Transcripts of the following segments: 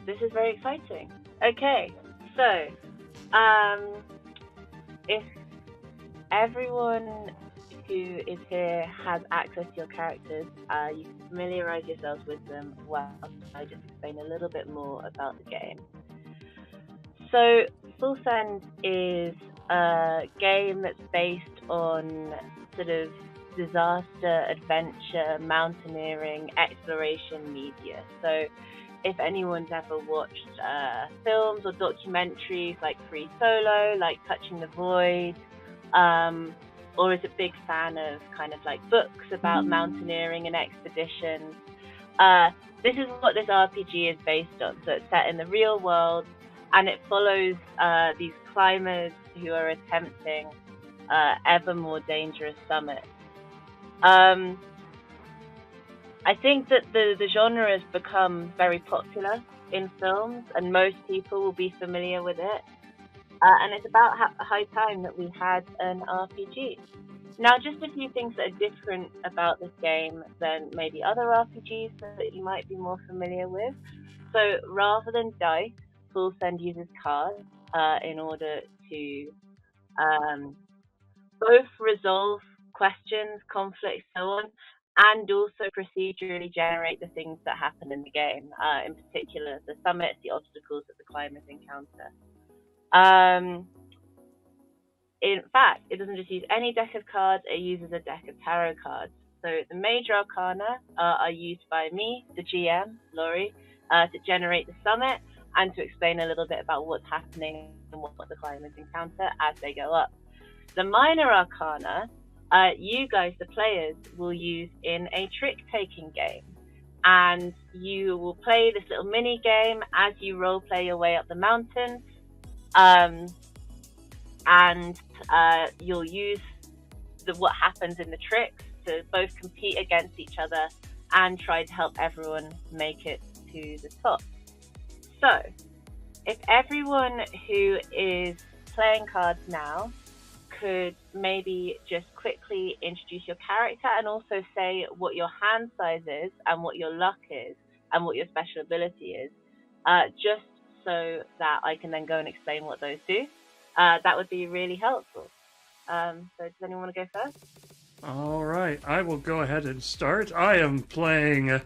this is very exciting. Okay, so if everyone who is here has access to your characters, you can familiarize yourselves with them while I just explain a little bit more about the game. So, Full Send is a game that's based on sort of disaster, adventure, mountaineering, exploration media. So, if anyone's ever watched films or documentaries like Free Solo, like Touching the Void, or is a big fan of kind of like books about mountaineering and expeditions, this is what this RPG is based on. So it's set in the real world, and it follows these climbers who are attempting ever more dangerous summits. I think that the genre has become very popular in films, and most people will be familiar with it. And it's about high time that we had an RPG. Now, just a few things that are different about this game than maybe other RPGs that you might be more familiar with. So, rather than dice, Full Send uses cards in order to both resolve questions, conflicts, so on, and also procedurally generate the things that happen in the game, in particular the summits, the obstacles that the climbers encounter. In fact, it doesn't just use any deck of cards, it uses a deck of tarot cards. So the major arcana are used by me, the GM, Laurie, to generate the summit and to explain a little bit about what's happening and what the climbers encounter as they go up. The minor arcana, you guys, the players, will use in a trick-taking game. And you will play this little mini game as you role-play your way up the mountain. And you'll use what happens in the tricks to both compete against each other and try to help everyone make it to the top. So, if everyone who is playing cards now could maybe just quickly introduce your character and also say what your hand size is and what your luck is and what your special ability is, just so that I can then go and explain what those do. That would be really helpful. So does anyone want to go first? All right, I will go ahead and start. I am playing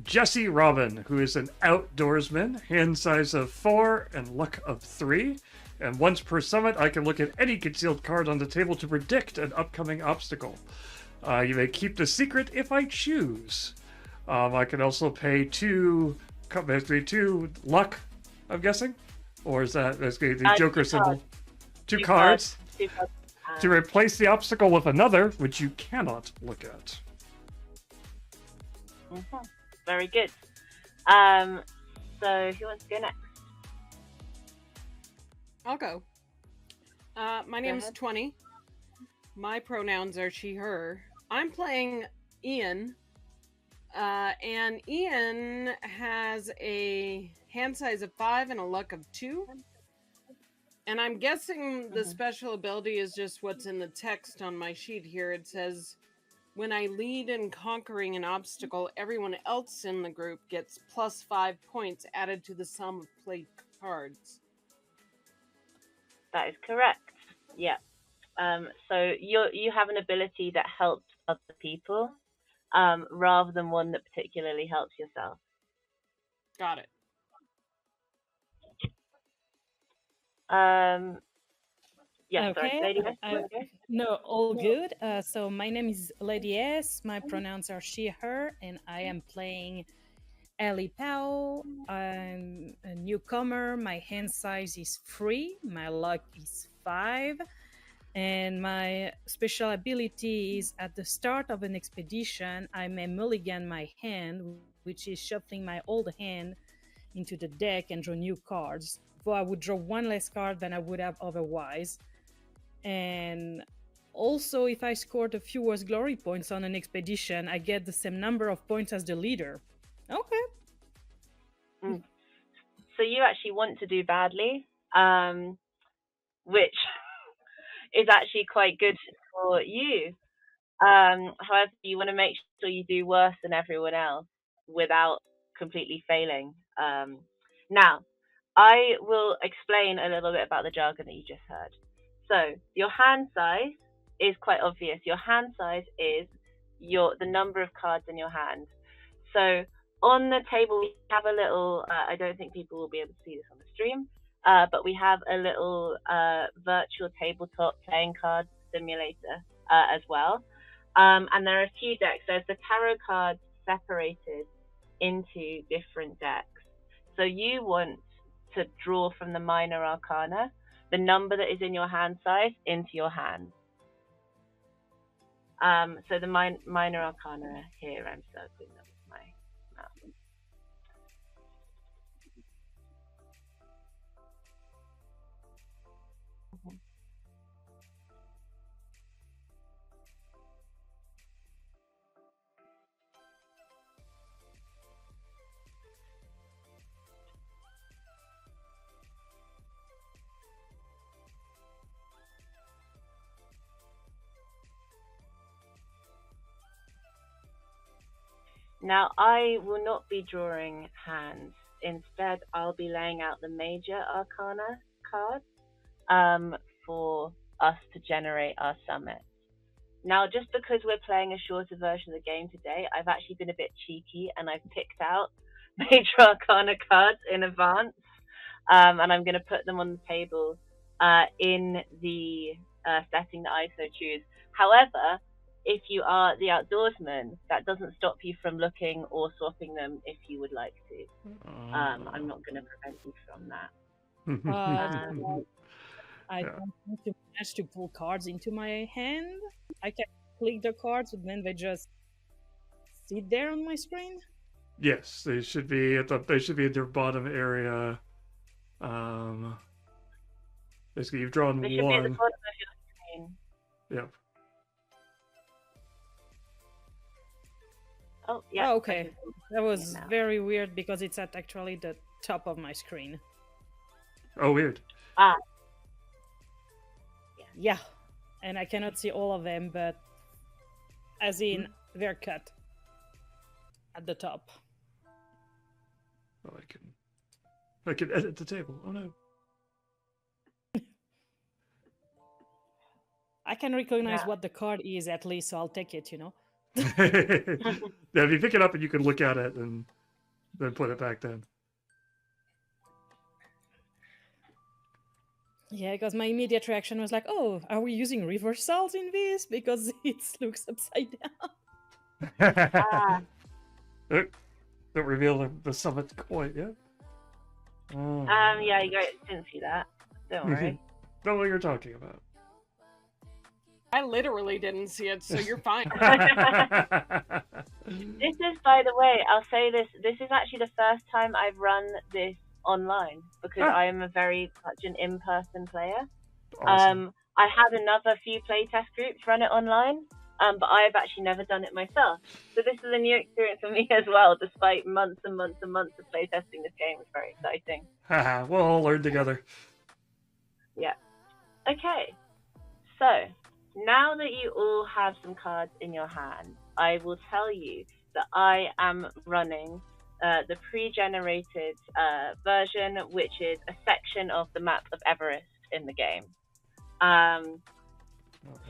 Jesse Robin, who is an outdoorsman, hand size of 4 and luck of 3. And once per summit, I can look at any concealed card on the table to predict an upcoming obstacle. You may keep the secret if I choose. I can also pay 2 luck, I'm guessing? Or is that basically the Joker symbol? Two cards. To replace the obstacle with another, which you cannot look at. Mm-hmm. Very good. So who wants to go next? I'll go. My name is 20. My pronouns are she, her. I'm playing Ian. And Ian has a hand size of 5 and a luck of 2. And I'm guessing the special ability is just what's in the text on my sheet here. It says, when I lead in conquering an obstacle, everyone else in the group gets plus 5 points added to the sum of played cards. That is correct. Yeah. So you have an ability that helps other people, rather than one that particularly helps yourself. Got it. Yeah, okay. sorry, Lady S. No, all good. So my name is Lady S. My pronouns are she, her, and I am playing Ellie Powell. I'm a newcomer. My hand size is 3. My luck is 5. And my special ability is at the start of an expedition, I may mulligan my hand, which is shuffling my old hand into the deck and draw new cards. Though I would draw 1 less card than I would have otherwise. And also, if I scored a few worse glory points on an expedition, I get the same number of points as the leader. Okay. So you actually want to do badly, which is actually quite good for you. However, you want to make sure you do worse than everyone else without completely failing. Now, I will explain a little bit about the jargon that you just heard. So, your hand size is quite obvious. Your hand size is the number of cards in your hand. So, on the table, we have a little, I don't think people will be able to see this on the stream, but we have a little virtual tabletop playing card simulator as well. And there are a few decks. There's the tarot cards separated into different decks. So you want to draw from the minor arcana the number that is in your hand size into your hand. So the minor arcana here, I'm circling them with my mouse. Now, I will not be drawing hands. Instead, I'll be laying out the major arcana cards for us to generate our summit. Now, just because we're playing a shorter version of the game today, I've actually been a bit cheeky and I've picked out major arcana cards in advance, and I'm going to put them on the table in the setting that I so choose. However, if you are the outdoorsman, that doesn't stop you from looking or swapping them if you would like to. I'm not going to prevent you from that. I don't want to manage to pull cards into my hand. I can click the cards, and then they just sit there on my screen. Yes, they should be at their bottom area. Basically, you've drawn they should one. Be at the bottom of your screen. Yep. Oh, yeah. Oh, okay. That was very weird because it's at actually the top of my screen. Oh, weird. Yeah. And I cannot see all of them, but as in they're cut at the top. Oh, I can edit the table. Oh no. I can recognize what the card is at least, so I'll take it, Yeah, if you pick it up and you can look at it and then put it back then. Yeah, because my immediate reaction was like, oh, are we using reversals in this? Because it looks upside down. Don't reveal the summit quite yet. Yeah, you guys didn't see that. Don't worry. Know what you're talking about. I literally didn't see it, so you're fine. This is, by the way, I'll say this is actually the first time I've run this online, because I am very much an in-person player. Awesome. I had another few playtest groups run it online, but I've actually never done it myself. So this is a new experience for me as well, despite months and months and months of playtesting this game. It's very exciting. Haha, we'll all learn together. Yeah. Okay. So, now that you all have some cards in your hand, I will tell you that I am running the pre-generated version, which is a section of the map of Everest in the game.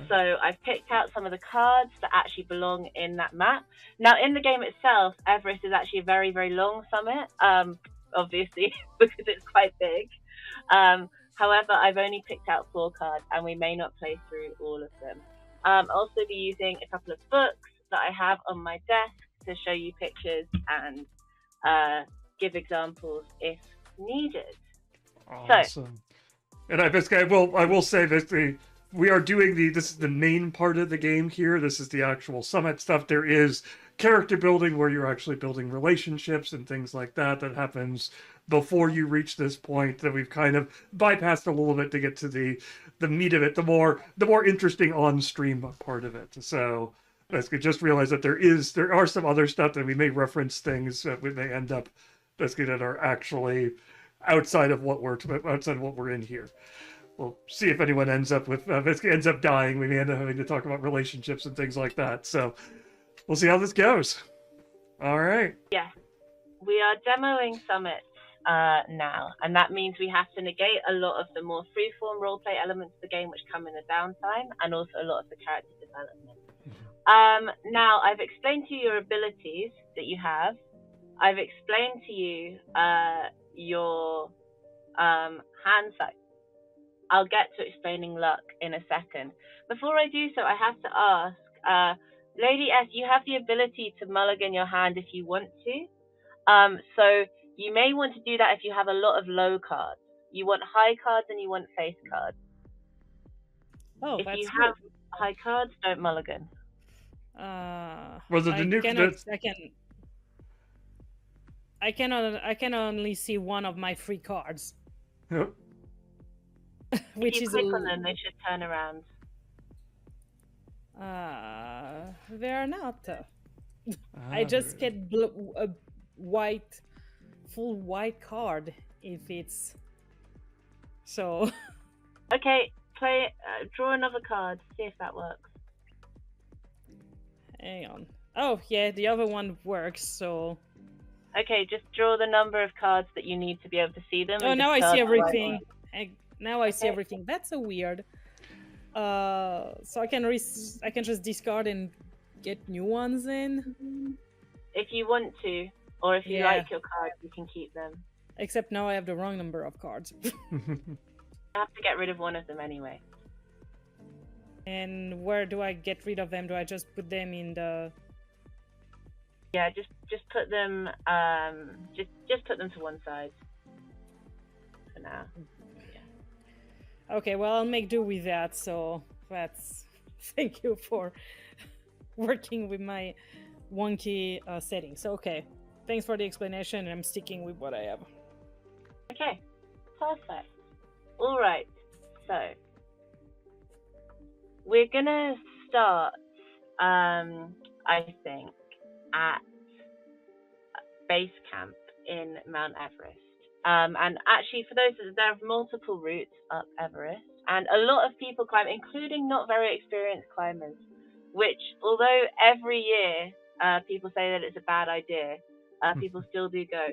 So I've picked out some of the cards that actually belong in that map. Now, in the game itself, Everest is actually a very, very long summit, obviously, because it's quite big. However, I've only picked out 4 cards, and we may not play through all of them. I'll also be using a couple of books that I have on my desk to show you pictures and give examples if needed. Awesome. And I will say that we are doing this is the main part of the game here. This is the actual summit stuff. There is character building where you're actually building relationships and things like that happens before you reach this point that we've kind of bypassed a little bit to get to the meat of it, the more interesting on-stream part of it. So basically just realize that there are some other stuff that we may reference things that we may end up basically that are actually outside of what we're in here. We'll see if anyone ends up dying. We may end up having to talk about relationships and things like that. So we'll see how this goes. All right. Yes. We are demoing summits now, and that means we have to negate a lot of the more freeform roleplay elements of the game which come in the downtime, and also a lot of the character development. Now, I've explained to you your abilities that you have. I've explained to you your hand size. I'll get to explaining luck in a second. Before I do so, I have to ask, Lady S, you have the ability to mulligan your hand if you want to. So you may want to do that if you have a lot of low cards. You want high cards and you want face cards. Oh, if that's you good. have high cards, don't mulligan. Well, I can only see one of my free cards. Yep. If you click on them, they should turn around. They are not. I just get a full white card if it's so. Okay, draw another card. See if that works. Hang on. Oh yeah, the other one works. So. Okay, just draw the number of cards that you need to be able to see them. Oh, now I see everything. Now I see everything. That's so weird. So I can just discard and get new ones in. If you want to, or if you like your cards, you can keep them. Except now I have the wrong number of cards. You have to get rid of one of them anyway. And where do I get rid of them? Do I just put them in the? Yeah, just put them. Just put them to one side for now. Okay, well, I'll make do with that. So that's thank you for working with my wonky settings. So, okay, thanks for the explanation. And I'm sticking with what I have. Okay, perfect. All right, so we're gonna start. I think at base camp in Mount Everest. And actually, for those, there are multiple routes up Everest, and a lot of people climb, including not very experienced climbers, which, although every year people say that it's a bad idea, people still do go.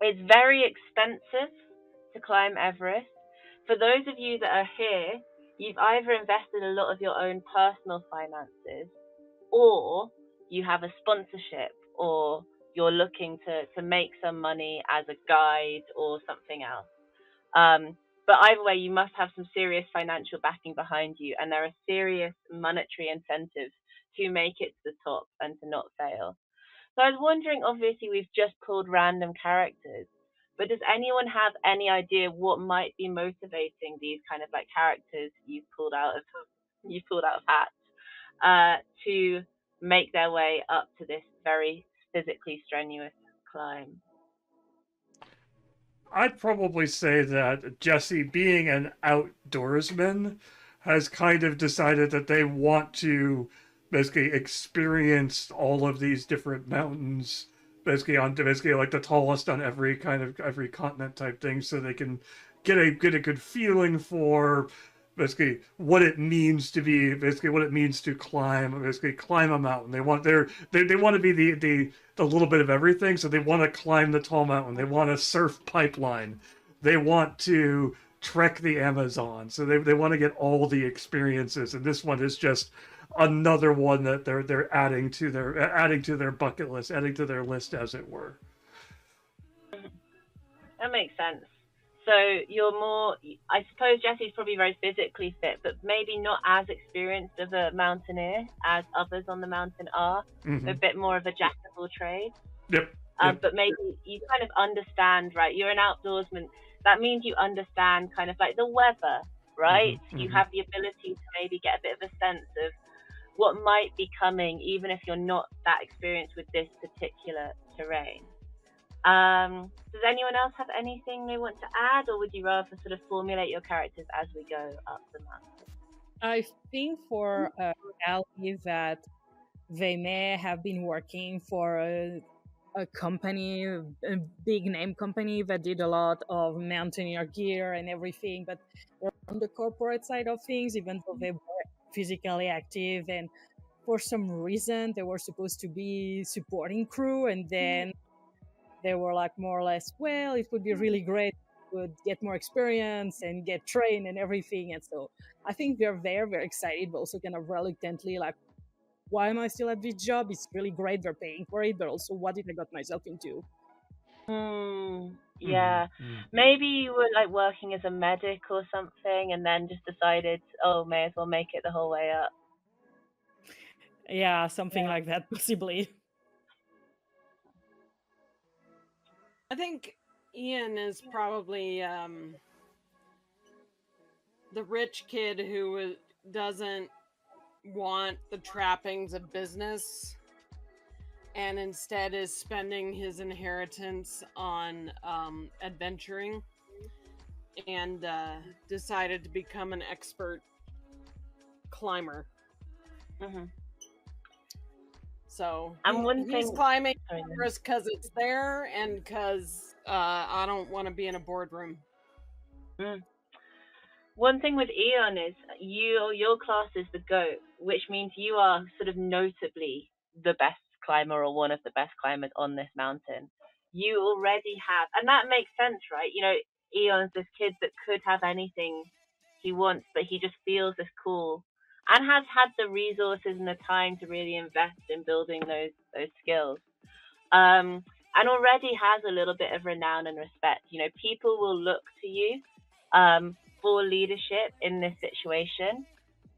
It's very expensive to climb Everest. For those of you that are here, you've either invested a lot of your own personal finances, or you have a sponsorship, or you're looking to make some money as a guide or something else. But either way, you must have some serious financial backing behind you, and there are serious monetary incentives to make it to the top and to not fail. So I was wondering, obviously we've just pulled random characters, but does anyone have any idea what might be motivating these kind of like characters you've pulled out of hats to make their way up to this very physically strenuous climb? I'd probably say that Jesse, being an outdoorsman, has kind of decided that they want to basically experience all of these different mountains, basically like the tallest on every continent type thing, so they can get a good feeling for basically what it means to climb a mountain. They want to be the little bit of everything. So they want to climb the tall mountain. They want to surf pipeline. They want to trek the Amazon. So they want to get all the experiences. And this one is just another one that they're adding to their bucket list, adding to their list, as it were. That makes sense. So you're more, I suppose Jesse's probably very physically fit, but maybe not as experienced of a mountaineer as others on the mountain are. Mm-hmm. A bit more of a jack of all trades. Yep. But maybe you kind of understand, right? You're an outdoorsman. That means you understand kind of like the weather, right? Mm-hmm. You have the ability to maybe get a bit of a sense of what might be coming, even if you're not that experienced with this particular terrain. Does anyone else have anything they want to add, or would you rather sort of formulate your characters as we go up the mountain? I think for Ali that they may have been working for a company, a big name company that did a lot of mountaineer gear and everything, but they're on the corporate side of things, even though they were physically active, and for some reason they were supposed to be supporting crew, and then they were like more or less, well, it would be really great would get more experience and get trained and everything. And so I think they're very, very excited, but also kind of reluctantly like, why am I still at this job? It's really great, they're paying for it, but also what did I got myself into? Yeah. Maybe you were like working as a medic or something and then just decided, oh, may as well make it the whole way up. Yeah, something like that, possibly. I think Ian is probably the rich kid who doesn't want the trappings of business and instead is spending his inheritance on adventuring, and decided to become an expert climber. So he's climbing Everest because it's there and because I don't want to be in a boardroom. One thing with Eon is your class is the goat, which means you are sort of notably the best climber or one of the best climbers on this mountain. You already have, and that makes sense, right? You know, Eon's this kid that could have anything he wants, but he just feels this cool and has had the resources and the time to really invest in building those skills. And already has a little bit of renown and respect. You know, people will look to you for leadership in this situation,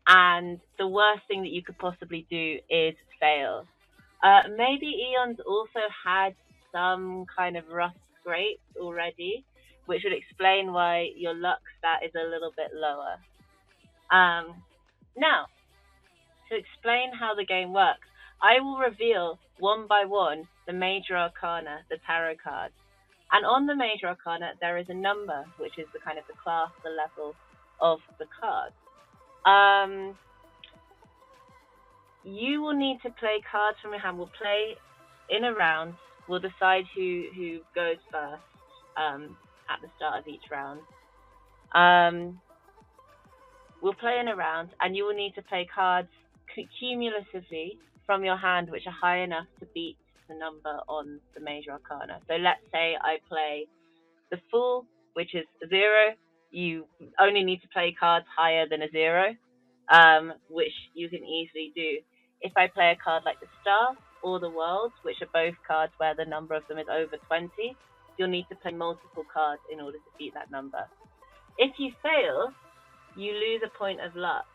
and the worst thing that you could possibly do is fail. Maybe Eon's also had some kind of rough scrapes already, which would explain why your luck stat is a little bit lower. Now, to explain how the game works, I will reveal one by one the major arcana, the tarot cards. And on the major arcana, there is a number, which is the kind of the class, the level of the card. You will need to play cards from your hand. We'll play in a round. We'll decide who goes first at the start of each round. We'll play in a round, and you will need to play cards cumulatively from your hand which are high enough to beat the number on the major arcana. So let's say I play the Fool, which is 0. You only need to play cards higher than a 0, which you can easily do. If I play a card like the Star or the World, which are both cards where the number of them is over 20, you'll need to play multiple cards in order to beat that number. If you fail, you lose a point of luck.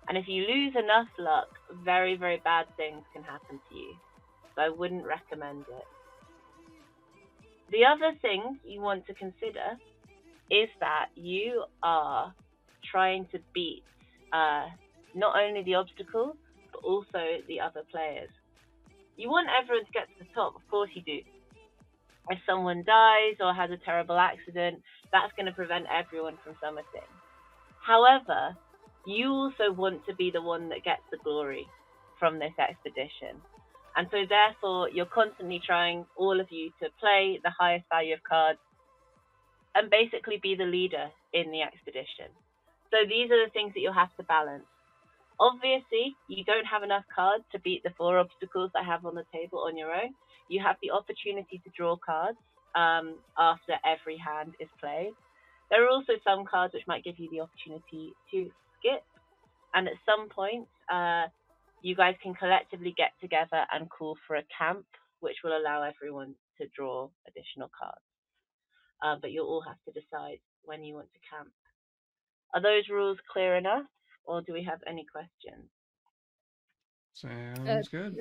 And if you lose enough luck, very, very bad things can happen to you. So I wouldn't recommend it. The other thing you want to consider is that you are trying to beat not only the obstacles, but also the other players. You want everyone to get to the top, of course you do. If someone dies or has a terrible accident, that's going to prevent everyone from summiting. However, you also want to be the one that gets the glory from this expedition. And so therefore, you're constantly trying, all of you, to play the highest value of cards and basically be the leader in the expedition. So these are the things that you'll have to balance. Obviously, you don't have enough cards to beat the 4 obstacles I have on the table on your own. You have the opportunity to draw cards after every hand is played. There are also some cards which might give you the opportunity to skip. And at some point, you guys can collectively get together and call for a camp, which will allow everyone to draw additional cards. But you'll all have to decide when you want to camp. Are those rules clear enough, or do we have any questions? Sounds good.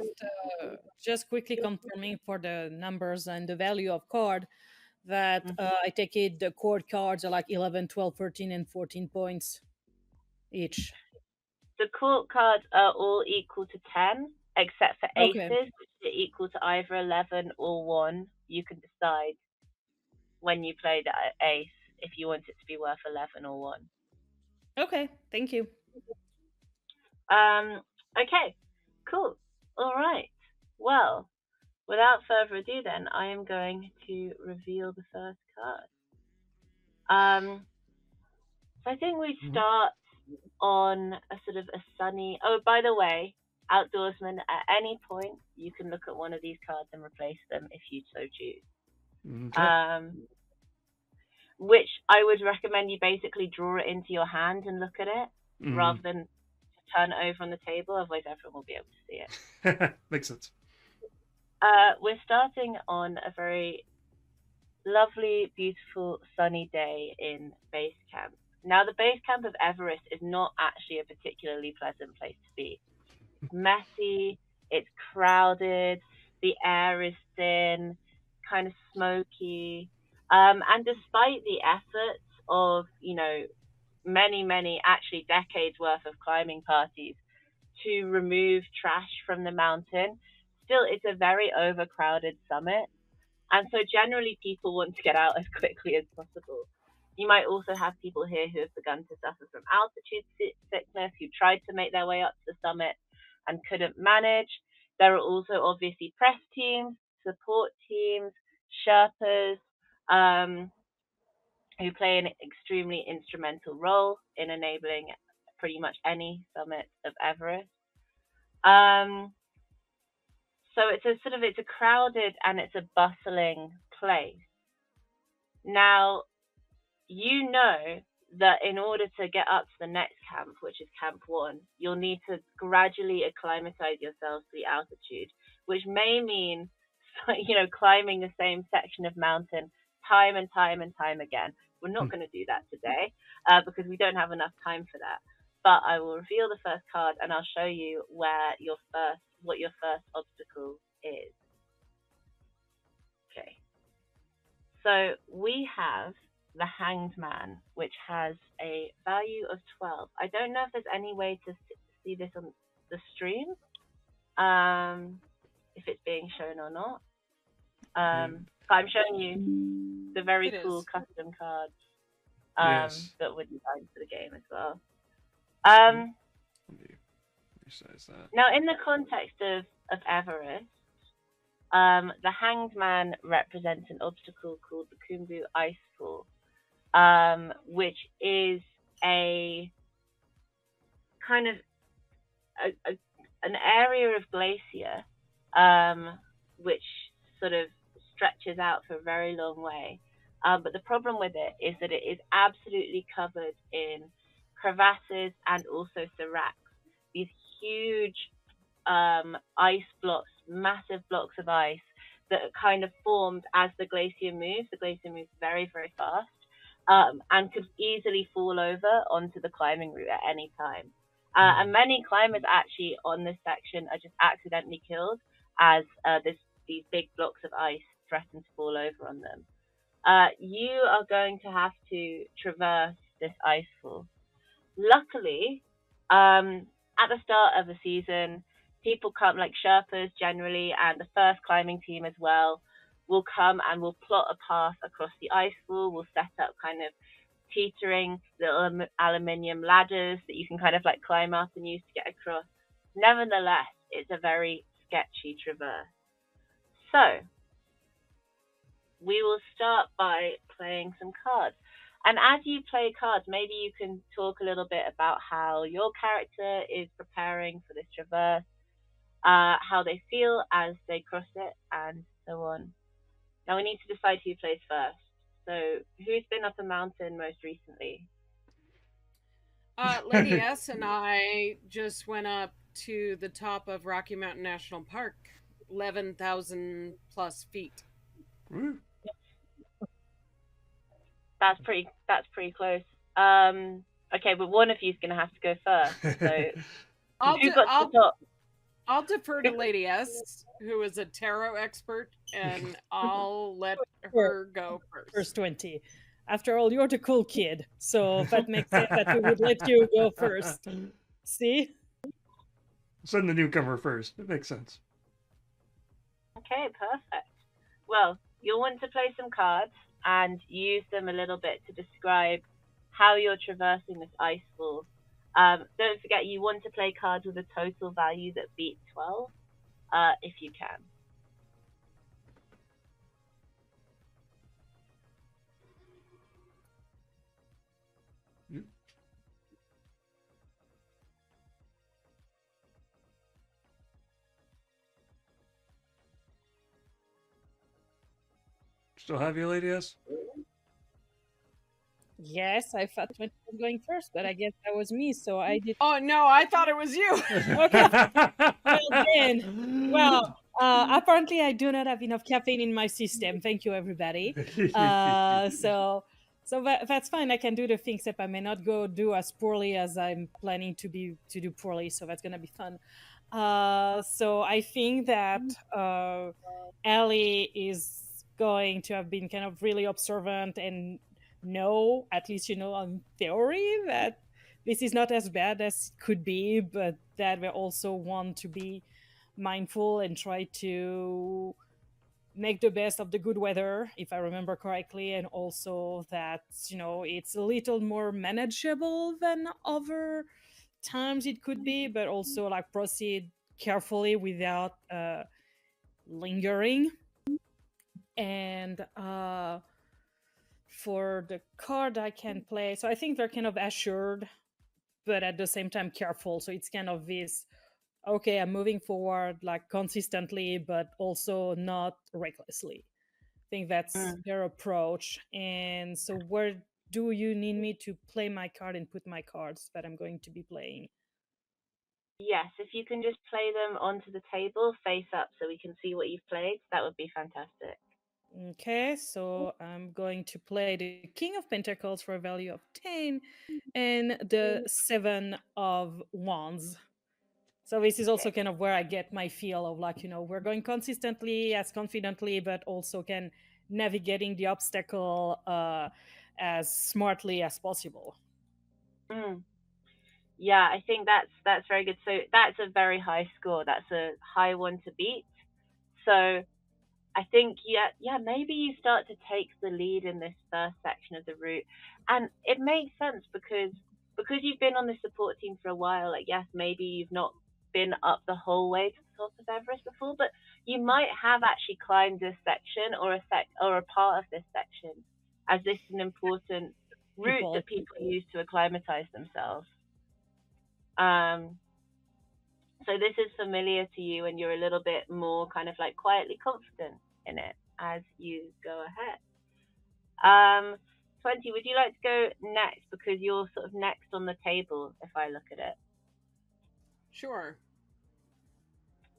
Just quickly confirming for the numbers and the value of card that I take it the core cards are like 11, 12, 13, and 14 points each. The court cards are all equal to 10, except for aces, which are equal to either 11 or 1. You can decide when you play the ace if you want it to be worth 11 or 1. Okay, thank you. Okay, cool. All right. Well, without further ado then, I am going to reveal the first card. So I think we start on a sort of a sunny... Oh, by the way, outdoorsmen, at any point, you can look at one of these cards and replace them if you so choose. Okay. Which I would recommend you basically draw it into your hand and look at it rather than turn it over on the table, otherwise everyone will be able to see it. Makes sense. We're starting on a very lovely, beautiful, sunny day in base camp. Now, the base camp of Everest is not actually a particularly pleasant place to be. It's messy, it's crowded, the air is thin, kind of smoky. And despite the efforts of, many, actually decades worth of climbing parties to remove trash from the mountain, still it's a very overcrowded summit. And so generally people want to get out as quickly as possible. You might also have people here who have begun to suffer from altitude sickness, who tried to make their way up to the summit and couldn't manage. There are also obviously press teams, support teams, Sherpas, who play an extremely instrumental role in enabling pretty much any summit of Everest. So it's a crowded and it's a bustling place. Now, you know that in order to get up to the next camp, which is Camp 1, you'll need to gradually acclimatize yourselves to the altitude, which may mean, climbing the same section of mountain time and time and time again. We're not going to do that today because we don't have enough time for that. But I will reveal the first card and I'll show you what your first obstacle is. Okay. So we have the Hanged Man, which has a value of 12. I don't know if there's any way to see this on the stream, if it's being shown or not. But I'm showing you the very cool custom cards that were designed for the game as well. Let me resize that. Now, in the context of Everest, the Hanged Man represents an obstacle called the Khumbu Icefall, which is a kind of an area of glacier which sort of stretches out for a very long way. But the problem with it is that it is absolutely covered in crevasses and also seracs, these huge ice blocks, massive blocks of ice that are kind of formed as the glacier moves. The glacier moves very, very fast and could easily fall over onto the climbing route at any time. And many climbers actually on this section are just accidentally killed as these big blocks of ice threaten to fall over on them. You are going to have to traverse this icefall. Luckily, at the start of the season, people come, like Sherpas generally, and the first climbing team as well, will come and will plot a path across the icefall. We'll set up kind of teetering little aluminium ladders that you can kind of like climb up and use to get across. Nevertheless, it's a very sketchy traverse. So, we will start by playing some cards. And as you play cards, maybe you can talk a little bit about how your character is preparing for this traverse, how they feel as they cross it, and so on. Now we need to decide who plays first. So who's been up a mountain most recently? Lady S and I just went up to the top of Rocky Mountain National Park, 11,000 plus feet. That's pretty close. Okay, but one of you's gonna have to go first. So I'll defer to Lady S, who is a tarot expert, and I'll let her go first. First 20. After all, you're the cool kid, so that makes sense that we would let you go first. See? Send the newcomer first. It makes sense. Okay, perfect. Well, you'll want to play some cards and use them a little bit to describe how you're traversing this icefall. Don't forget, you want to play cards with a total value that beats 12, if you can. Still have you, Lady S? Yes, I thought 20 was going first, but I guess that was me, so I did. Oh no, I thought it was you. Okay. Well then, apparently I do not have enough caffeine in my system. Thank you, everybody. So that's fine. I can do the things that I may not go do as poorly as I'm planning to do poorly. So that's gonna be fun. So I think that Ellie is going to have been kind of really observant and know, at least on theory, that this is not as bad as it could be, but that we also want to be mindful and try to make the best of the good weather, if I remember correctly, and also that it's a little more manageable than other times it could be, but also like proceed carefully without lingering. And for the card I can play, so I think they're kind of assured but at the same time careful, so it's kind of this, okay, I'm moving forward like consistently but also not recklessly. I think that's their approach. And so where do you need me to play my card and put my cards that I'm going to be playing? Yes, if you can just play them onto the table face up so we can see what you've played, that would be fantastic. Okay, so I'm going to play the King of Pentacles for a value of 10 and the 7 of Wands. So this is also kind of where I get my feel of like, we're going consistently, as confidently, but also can navigating the obstacle as smartly as possible. Yeah, I think that's very good. So that's a very high score. That's a high one to beat. So I think maybe you start to take the lead in this first section of the route, and it makes sense because you've been on the support team for a while. Like, yes, maybe you've not been up the whole way to the top of Everest before, but you might have actually climbed this section or a part of this section, as this is an important route that people use to acclimatize themselves. So this is familiar to you, and you're a little bit more kind of like quietly confident in it as you go ahead. 20, would you like to go next, because you're sort of next on the table if I look at it? Sure.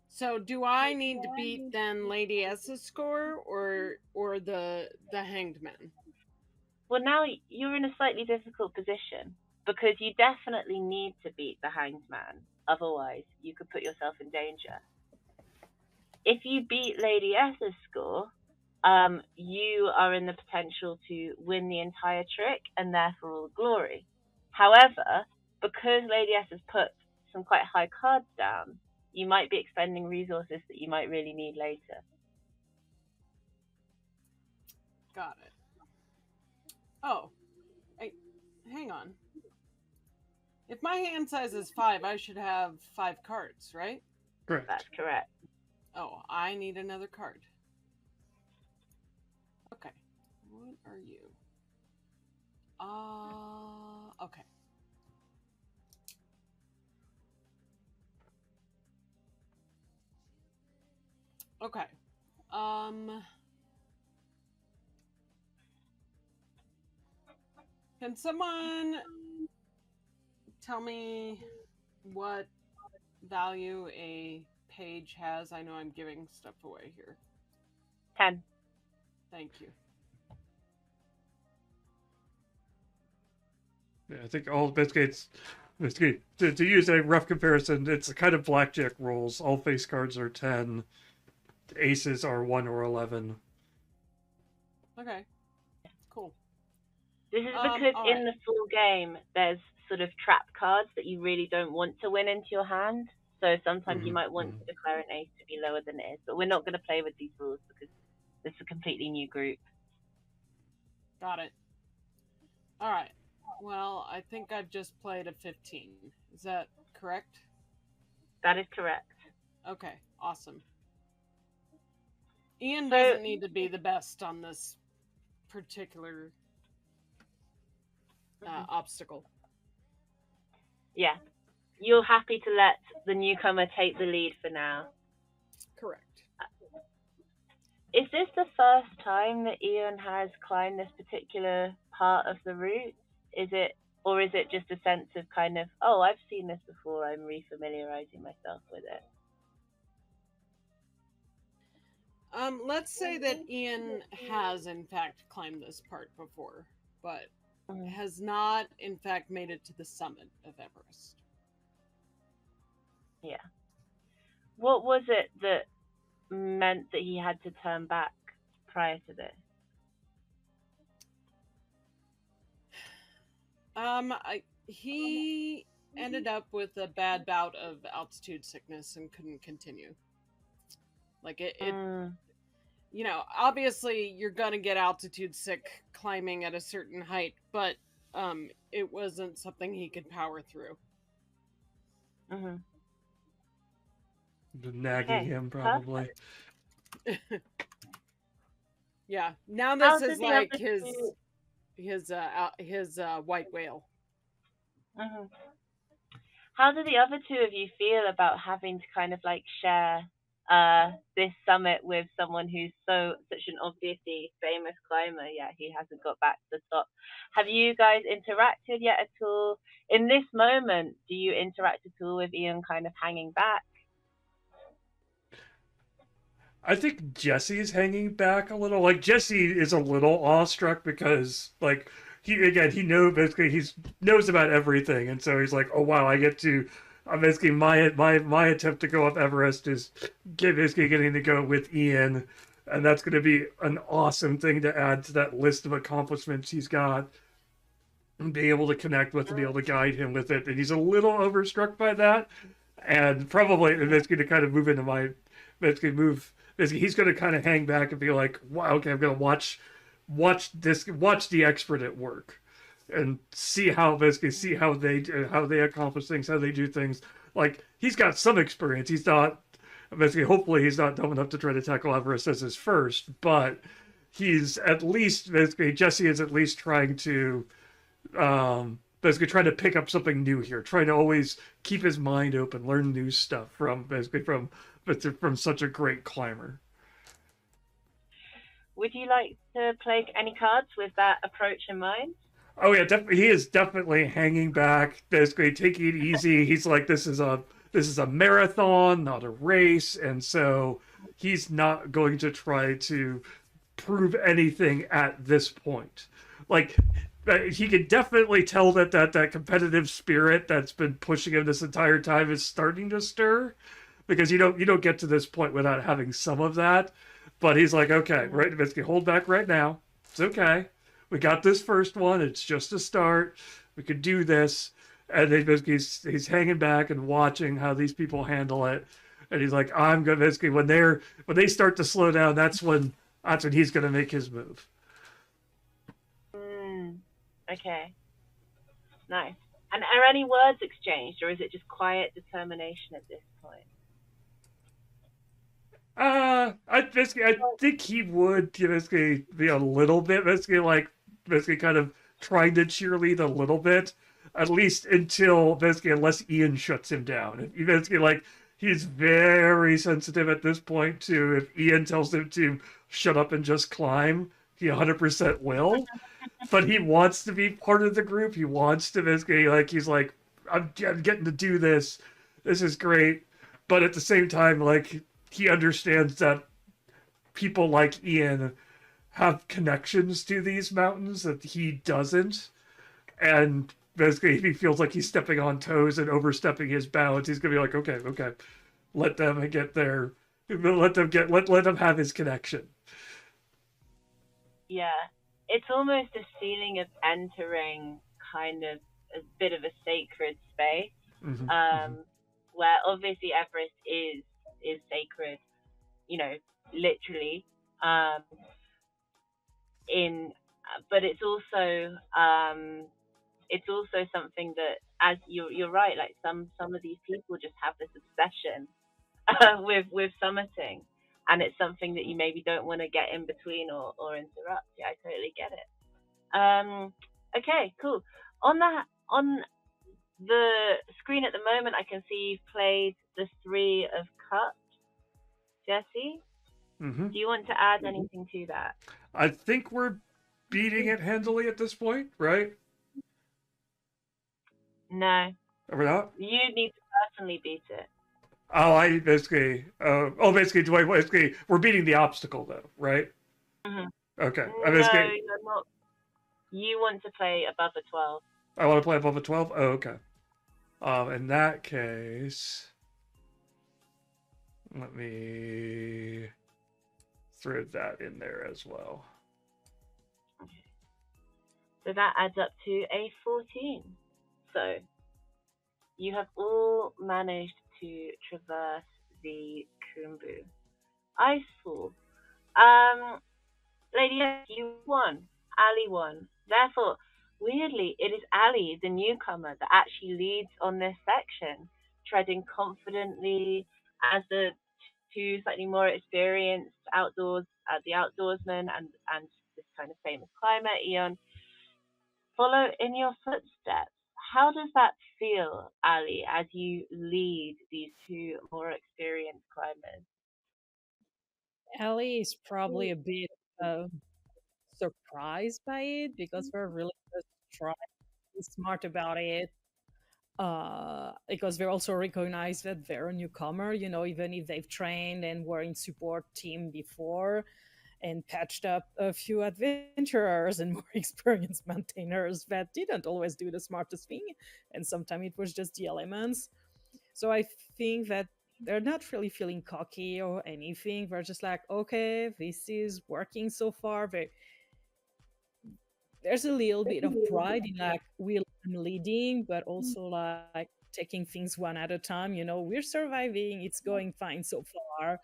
So do I need to beat then Lady S's score or the Hanged Man? Well, now you're in a slightly difficult position because you definitely need to beat the Hanged Man. Otherwise, you could put yourself in danger. If you beat Lady S's score, you are in the potential to win the entire trick and therefore all the glory. However, because Lady S has put some quite high cards down, you might be expending resources that you might really need later. Got it. Oh, hang on. If my hand size is 5, I should have 5 cards, right? Correct. That's correct. Oh, I need another card. Okay. What are you? Okay. Okay. Can someone tell me what value a page has? I know I'm giving stuff away here. 10. Thank you. Yeah, I think all Biscuits, to use a rough comparison, it's a kind of blackjack rules. All face cards are 10. Aces are 1 or 11. Okay. Cool. This is because in the full game, there's sort of trap cards that you really don't want to win into your hand. So sometimes you might want to declare an ace to be lower than it is. But we're not going to play with these rules because this is a completely new group. Got it. All right. Well, I think I've just played a 15. Is that correct? That is correct. Okay, awesome. Ian doesn't need to be the best on this particular obstacle. Yeah. You're happy to let the newcomer take the lead for now. Correct. Is this the first time that Ian has climbed this particular part of the route? Is it, or is it just a sense of kind of, oh, I've seen this before, I'm refamiliarizing myself with it? Let's say that Ian has in fact climbed this part before, but has not in fact made it to the summit of Everest. Yeah. What was it that meant that he had to turn back prior to this? He ended up with a bad bout of altitude sickness and couldn't continue. Like it you know, obviously you're gonna get altitude sick climbing at a certain height, but it wasn't something he could power through. Mm-hmm. Nagging him probably. Yeah. Now How this did is the like other his white whale. Mm-hmm. How do the other two of you feel about having to kind of like share this summit with someone who's such an obviously famous climber? Yeah, he hasn't got back to the top. Have you guys interacted yet at all? In this moment, do you interact at all with Ian kind of hanging back? I think Jesse's hanging back a little. Like Jesse is a little awestruck because like he knows about everything, and so he's like, oh wow, I get to. I'm basically my attempt to go up Everest is basically getting to go with Ian, and that's going to be an awesome thing to add to that list of accomplishments he's got, and be able to connect with and be able to guide him with it. And he's a little overstruck by that, and probably that's going to kind of move into my he's going to kind of hang back and be like, wow, okay, I'm going to watch the expert at work and see how they accomplish things, how they do things. Like he's got some experience. He's not hopefully he's not dumb enough to try to tackle Everest as his first, but he's at least Jesse is at least trying to basically trying to pick up something new here, trying to always keep his mind open, learn new stuff from such a great climber. Would you like to play any cards with that approach in mind? Oh yeah, definitely. He is definitely hanging back, basically taking it easy. He's like, this is a marathon, not a race, and so he's not going to try to prove anything at this point. Like he can definitely tell that competitive spirit that's been pushing him this entire time is starting to stir, because you don't get to this point without having some of that. But he's like, okay, right, basically hold back right now. It's okay. We got this first one. It's just a start. We could do this. And he's hanging back and watching how these people handle it. And he's like, I'm gonna basically when they start to slow down, that's when he's gonna make his move. Okay. Nice. And are any words exchanged, or is it just quiet determination at this point? I think he would basically be a little bit basically kind of trying to cheerlead a little bit, at least unless Ian shuts him down. He basically he's very sensitive at this point to if Ian tells him to shut up and just climb, he 100% will. But he wants to be part of the group. He wants to basically he's like, I'm getting to do this. This is great. But at the same time, he understands that people like Ian have connections to these mountains that he doesn't. And basically, if he feels like he's stepping on toes and overstepping his bounds, he's going to be like, okay, let them get there. Let them have his connection. Yeah. It's almost a feeling of entering kind of a bit of a sacred space, where obviously Everest is sacred, literally. But it's also something that, as you're right, like some of these people just have this obsession with summiting, and it's something that you maybe don't want to get in between or interrupt. Yeah, I totally get it. Okay, cool. On the screen at the moment, I can see you've played the 3 of Cups, Jesse. Mm-hmm. Do you want to add anything to that? I think we're beating it handily at this point, right? No. Are we not? You need to personally beat it. Oh, I basically. Basically, do I basically? We're beating the obstacle, though, right? Mm-hmm. Okay. No, you're not. You want to play above a 12. I want to play above a 12. Oh, okay. In that case, let me throw that in there as well. So that adds up to a 14. So you have all managed to traverse the Khumbu. Icefall. Lady S, you won. Ali won. Therefore, weirdly, it is Ali, the newcomer, that actually leads on this section, treading confidently as the two slightly more experienced the outdoorsman and this kind of famous climber, Eon, follow in your footsteps. How does that feel, Ali, as you lead these two more experienced climbers? Ellie is probably a bit surprised by it because we're really just trying to be smart about it. Because we also recognize that they're a newcomer, even if they've trained and were in support team before and patched up a few adventurers and more experienced maintainers that didn't always do the smartest thing, and sometimes it was just the elements. So I think that they're not really feeling cocky or anything. They're just like, okay, this is working so far. There's a little bit of pride in like I'm leading, but also like taking things one at a time. We're surviving, it's going fine so far,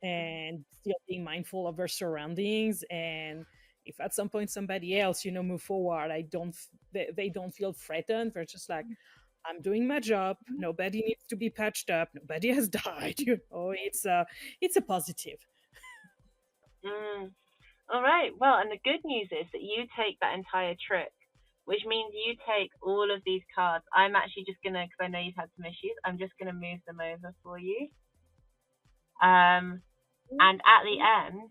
and still being mindful of our surroundings. And if at some point somebody else, move forward, they don't feel threatened. They're just like, I'm doing my job. Nobody needs to be patched up. Nobody has died. It's a positive. Mm. All right. Well, and the good news is that you take that entire trick, which means you take all of these cards. I'm actually just gonna, because I know you've had some issues, I'm just gonna move them over for you. And at the end,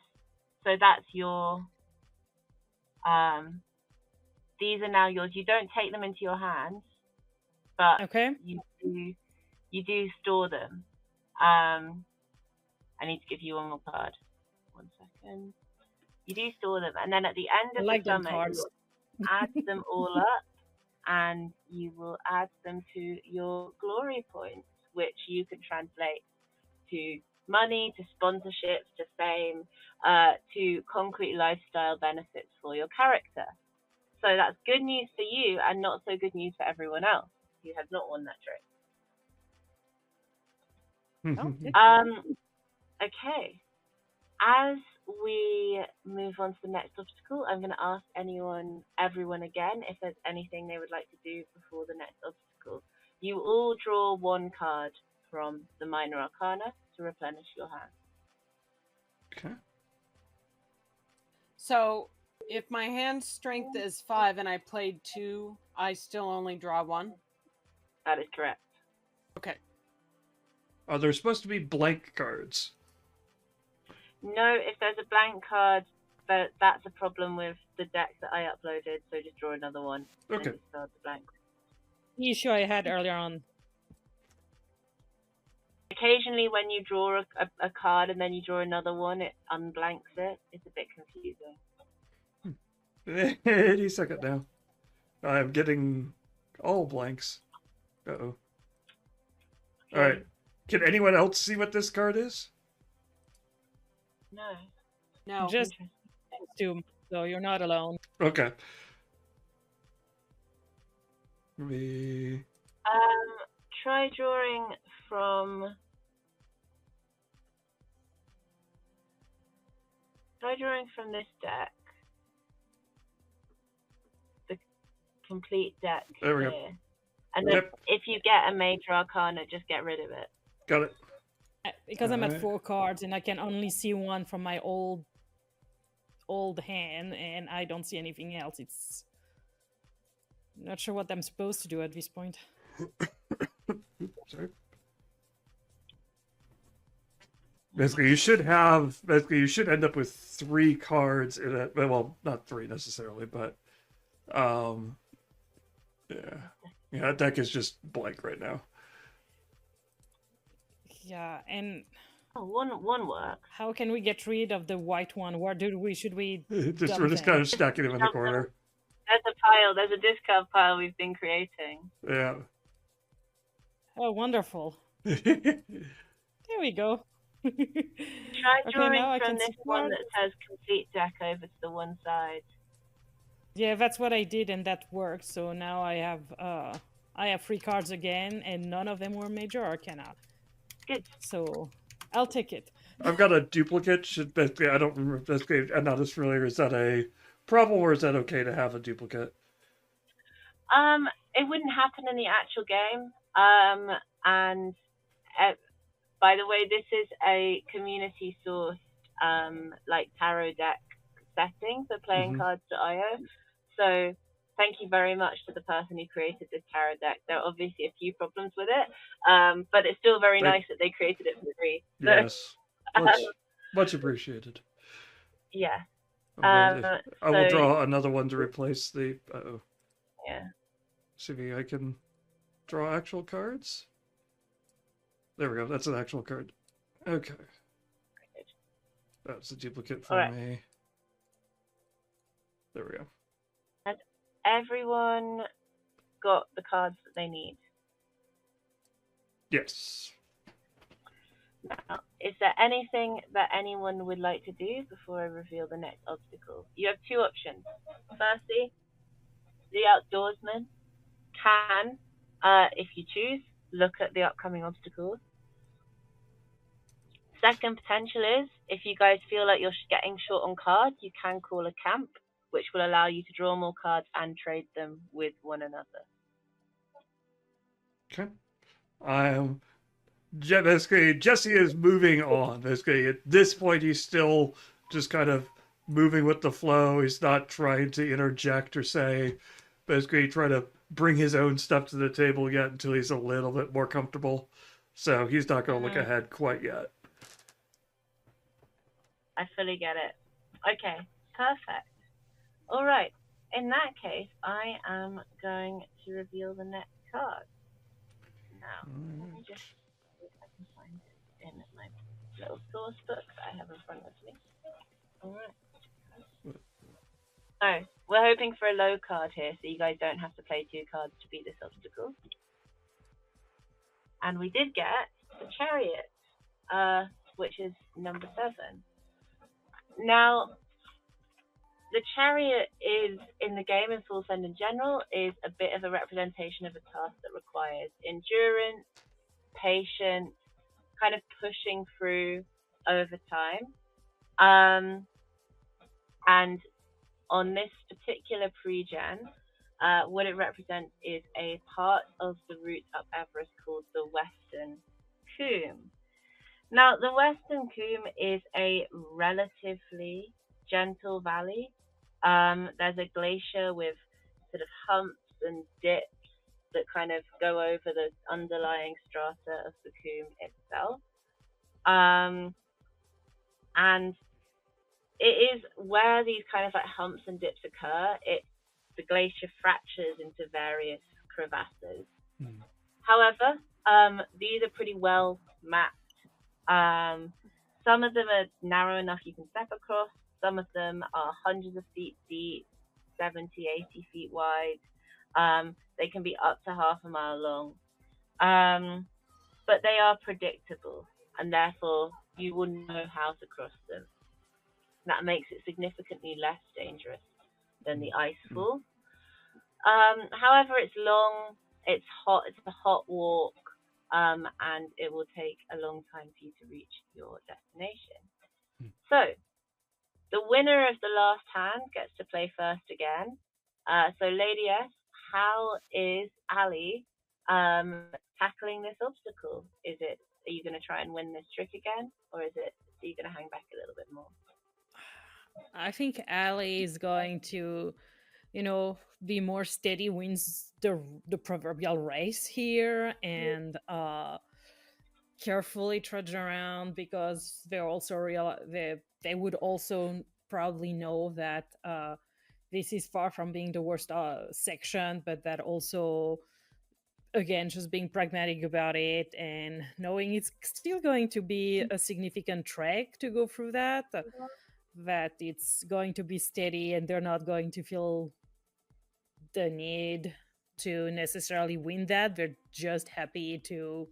so that's your. These are now yours. You don't take them into your hands, but Okay. you do store them. I need to give you one more card. 1 second. You do store them, and then at the end of the summit, cards. you add them all up, and you will add them to your glory points, which you can translate to money, to sponsorships, to fame, to concrete lifestyle benefits for your character. So that's good news for you, and not so good news for everyone else who has not won that trick. Okay. As we move on to the next obstacle, I'm going to ask everyone again, if there's anything they would like to do before the next obstacle. You all draw one card from the Minor Arcana to replenish your hand. Okay. So, if my hand strength is 5 and I played 2, I still only draw 1? That is correct. Okay. Are there supposed to be blank cards? No, if there's a blank card, that's a problem with the deck that I uploaded, so just draw another one. Okay. And discard the blank. The issue I had earlier on. Occasionally, when you draw a card and then you draw another one, it unblanks it. It's a bit confusing. Any second now. I'm getting all blanks. Uh-oh. Okay. All right. Can anyone else see what this card is? No. Just two, so you're not alone. Okay. Me. Try drawing from. This deck. The complete deck. There we here. go. And then if you get a Major Arcana, just get rid of it. Got it. Because I'm at 4 cards and I can only see one from my old hand, and I don't see anything else. It's not sure what I'm supposed to do at this point. Sorry. Basically, you should end up with 3 cards in it. Well, not 3 necessarily, but yeah, that deck is just blank right now. Yeah, and Oh, one works. how can we get rid of the white one? Where should we? We're just dump kind them? of stacking them in the corner. There's a pile. There's a discard pile we've been creating. Yeah. Oh, wonderful! There we go. Try drawing now I from can this one support. that says complete deck over to the one side. Yeah, that's what I did, and that worked. So now I have 3 cards again, and none of them were major arcana. Good. So I'll take it. I've got a duplicate. Basically, I don't remember. Basically, I'm not as familiar. Is that a problem, or is that okay to have a duplicate? It wouldn't happen in the actual game. And by the way, this is a community sourced like tarot deck setting for playing cards.io. So thank you very much to the person who created this tarot deck. There are obviously a few problems with it, but it's still very nice that they created it for free. So, yes, much appreciated. Yeah. I will draw another one to replace the. Yeah. See if I can draw actual cards. There we go. That's an actual card. Okay. That's a duplicate for me. There we go. Has everyone got the cards that they need? Yes. Now, is there anything that anyone would like to do before I reveal the next obstacle? You have 2 options. Firstly, the outdoorsman can, if you choose, look at the upcoming obstacles. Second potential is, if you guys feel like you're getting short on cards, you can call a camp, which will allow you to draw more cards and trade them with one another. Okay. Basically, Jesse is moving on. Basically, at this point, he's still just kind of moving with the flow. He's not trying to interject or say, basically, try to bring his own stuff to the table yet until he's a little bit more comfortable. So he's not going to look ahead quite yet. I fully get it. Okay, perfect. All right. In that case, I am going to reveal the next card. Now, let me just see if I can find it in my little source book that I have in front of me. All right. So, we're hoping for a low card here, so you guys don't have to play 2 cards to beat this obstacle. And we did get the Chariot, which is number 7. Now, the Chariot is, in the game, in Full Send in general, is a bit of a representation of a task that requires endurance, patience, kind of pushing through over time. And on this particular pre-gen, what it represents is a part of the route up Everest called the Western Coombe. Now, the Western Coombe is a relatively gentle valley. There's a glacier with sort of humps and dips that kind of go over the underlying strata of the coombe itself. And it is where these kind of like humps and dips occur, the glacier fractures into various crevasses. However, these are pretty well mapped. Some of them are narrow enough you can step across. Some of them are hundreds of feet deep, 70, 80 feet wide. They can be up to half a mile long. But they are predictable, and therefore you will know how to cross them. That makes it significantly less dangerous than the Icefall. However, it's long, it's hot, it's a hot walk, and it will take a long time for you to reach your destination. So, the winner of the last hand gets to play first again. So, Lady S, how is Ali tackling this obstacle? Are you going to try and win this trick again, or are you going to hang back a little bit more? I think Ali is going to, be more steady, wins the proverbial race here, and carefully trudge around because they're also they would also probably know that this is far from being the worst section, but that also, again, just being pragmatic about it and knowing it's still going to be a significant trek to go through that it's going to be steady and they're not going to feel the need to necessarily win that. They're just happy to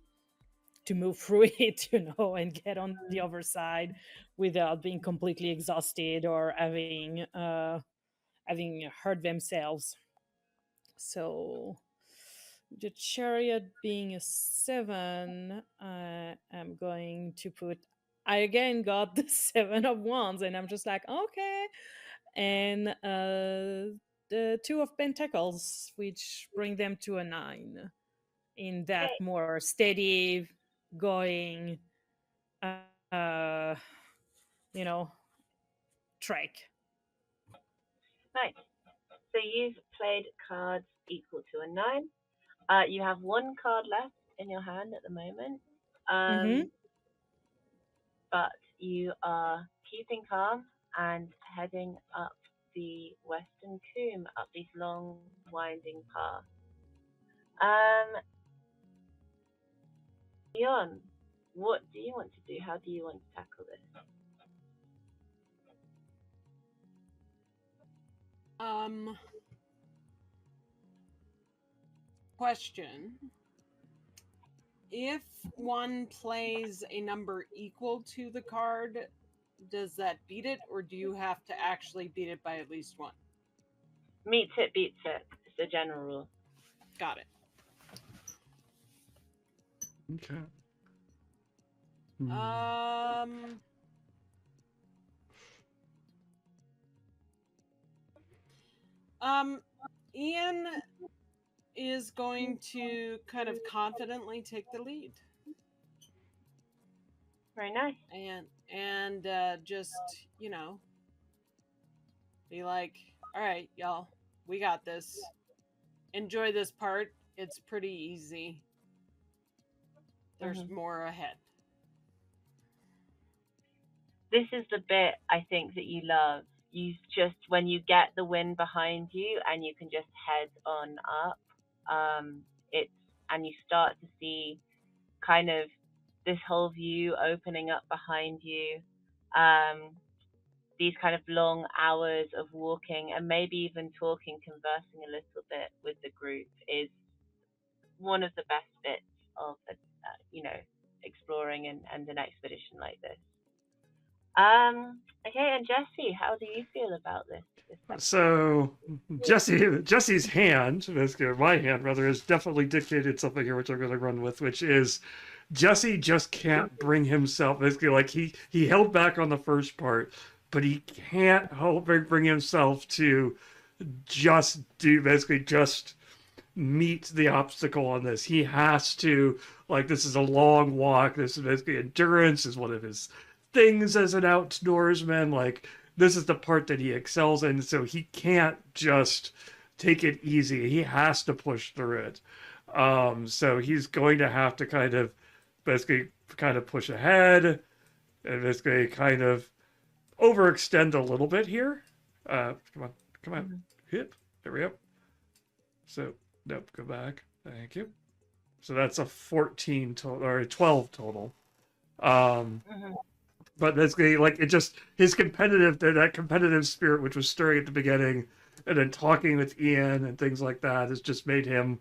move through it, and get on the other side without being completely exhausted or having hurt themselves. So the chariot being a 7, I'm going to put. I again got the 7 of wands, and I'm just like, okay, and the 2 of pentacles, which bring them to a 9 in that Okay. more steady going, you know, trek. Nice. So you've played cards equal to a 9. You have 1 card left in your hand at the moment. Mm-hmm. But you are keeping calm and heading up the western combe, up this long, winding path. Leon, what do you want to do? How do you want to tackle this? Question. If one plays a number equal to the card, does that beat it, or do you have to actually beat it by at least 1? Meets it, beats it. It's the general rule. Got it. Okay. Ian is going to kind of confidently take the lead. Very nice. And just, be like, all right, y'all, we got this. Enjoy this part. It's pretty easy. There's more ahead. This is the bit I think that you love. You just, when you get the wind behind you and you can just head on up, and you start to see kind of this whole view opening up behind you. These kind of long hours of walking and maybe even talking, conversing a little bit with the group is one of the best bits of exploring and an expedition like this. Okay, and Jesse, how do you feel about this? So Jesse's hand, my hand rather, has definitely dictated something here, which I'm going to run with, which is Jesse just can't bring himself. Basically, like he held back on the first part, but he can't bring himself to just meet the obstacle on this. He has to, like, this is a long walk. This is basically endurance is one of his things as an outdoorsman. Like, this is the part that he excels in, so he can't just take it easy. He has to push through it. So he's going to have to kind of push ahead and basically kind of overextend a little bit here. Come on. Hip. There we go. So, nope, go back. Thank you. So that's a 14 total, or a 12 total. But basically, like, it just, that competitive spirit, which was stirring at the beginning, and then talking with Ian and things like that, has just made him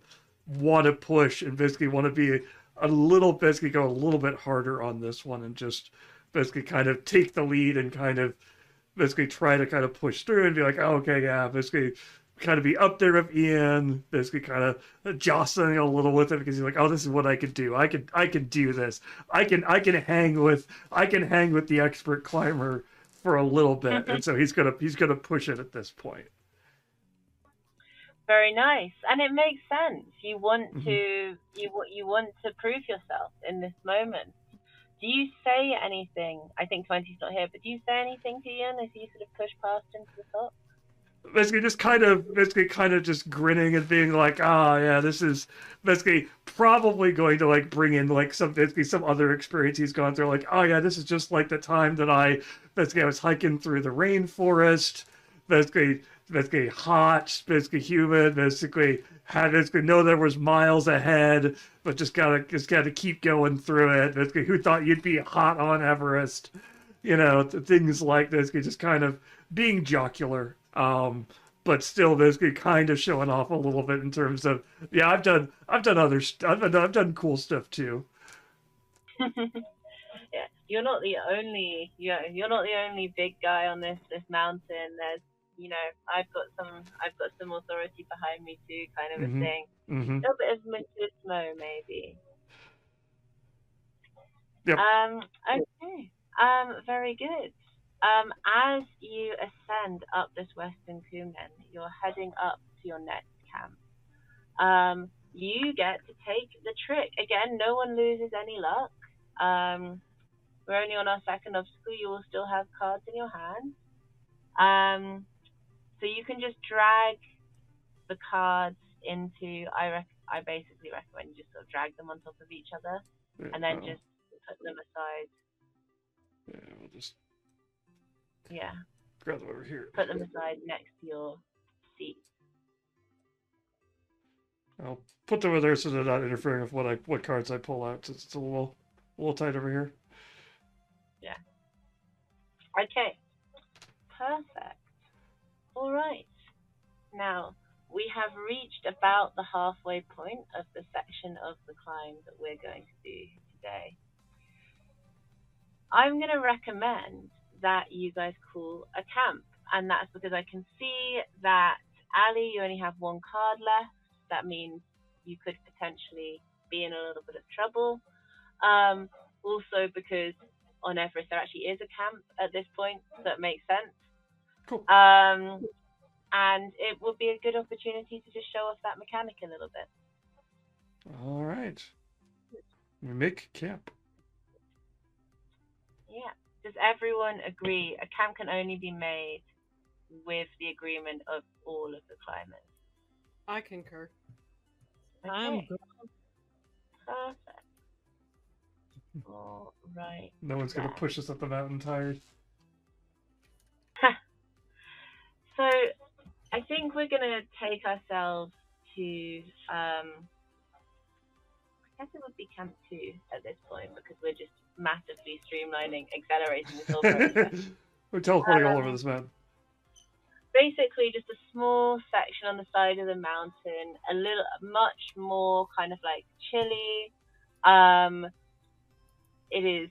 want to push and basically want to be go a little bit harder on this one and just basically kind of take the lead and kind of basically try to kind of push through and be like, oh, okay, yeah, basically kind of be up there with Ian, basically kind of jostling a little with him because he's like, oh, this is what I can do. I can do this. I can hang with the expert climber for a little bit, and so he's gonna push it at this point. Very nice, and it makes sense. You want to you want to prove yourself in this moment. Do you say anything? I think 20's not here, but do you say anything to Ian as you sort of push past into the top? basically just kind of just grinning and being like, ah, yeah, this is basically probably going to like bring in like some other experience he's gone through. Like, oh yeah, this is just like the time that I was hiking through the rainforest, basically hot, basically humid, basically know there was miles ahead, but just gotta keep going through it. Basically, who thought you'd be hot on Everest? Things like this, just kind of being jocular, but still basically kind of showing off a little bit in terms of, yeah, I've done cool stuff too. Yeah, you're not the only you're not the only big guy on this mountain. There's I've got some authority behind me too, kind of a Mm-hmm. thing. Mm-hmm. A little bit of machismo maybe. Yep. Okay. Very good. As you ascend up this western Kumen, you're heading up to your next camp. You get to take the trick. Again, no one loses any luck. We're only on our second obstacle. You will still have cards in your hand. So you can just drag the cards into. I basically recommend you just sort of drag them on top of each other, and then just put them aside. Yeah, we'll just Yeah. grab them over here. Put them aside next to your seat. I'll put them over there so they're not interfering with what cards I pull out. Since it's a little tight over here. Yeah. Okay. Perfect. All right. Now, we have reached about the halfway point of the section of the climb that we're going to do today. I'm going to recommend that you guys call a camp, and that's because I can see that, Ali, you only have one card left. That means you could potentially be in a little bit of trouble. Also because on Everest there actually is a camp at this point, so it makes sense. Cool. And it would be a good opportunity to just show off that mechanic a little bit. All right. We make camp. Yeah. Does everyone agree a camp can only be made with the agreement of all of the climbers? I concur. Okay. I'm good. Perfect. All right. No one's gonna push us up the mountain tired. So, I think we're gonna take ourselves to. I guess it would be Camp 2 at this point because we're just massively streamlining, accelerating this whole process. We're teleporting all over this mountain. Basically, just a small section on the side of the mountain, much more kind of like chilly. It is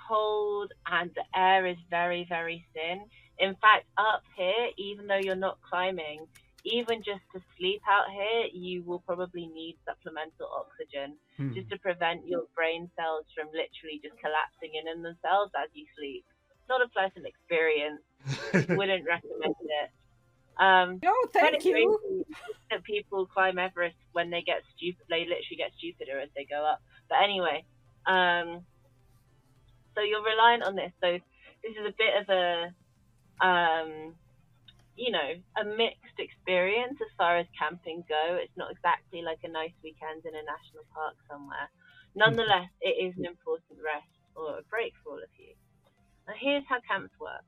cold and the air is very, very thin. In fact, up here, even though you're not climbing, even just to sleep out here, you will probably need supplemental oxygen just to prevent your brain cells from literally just collapsing in themselves as you sleep. It's not a pleasant experience. Wouldn't recommend it. No, thank you. That people climb Everest when they get stupid. They literally get stupider as they go up. But anyway, so you're reliant on this. So this is a bit of a mixed experience as far as camping go. It's not exactly like a nice weekend in a national park somewhere. Nonetheless, it is an important rest or a break for all of you. Now here's how camps work.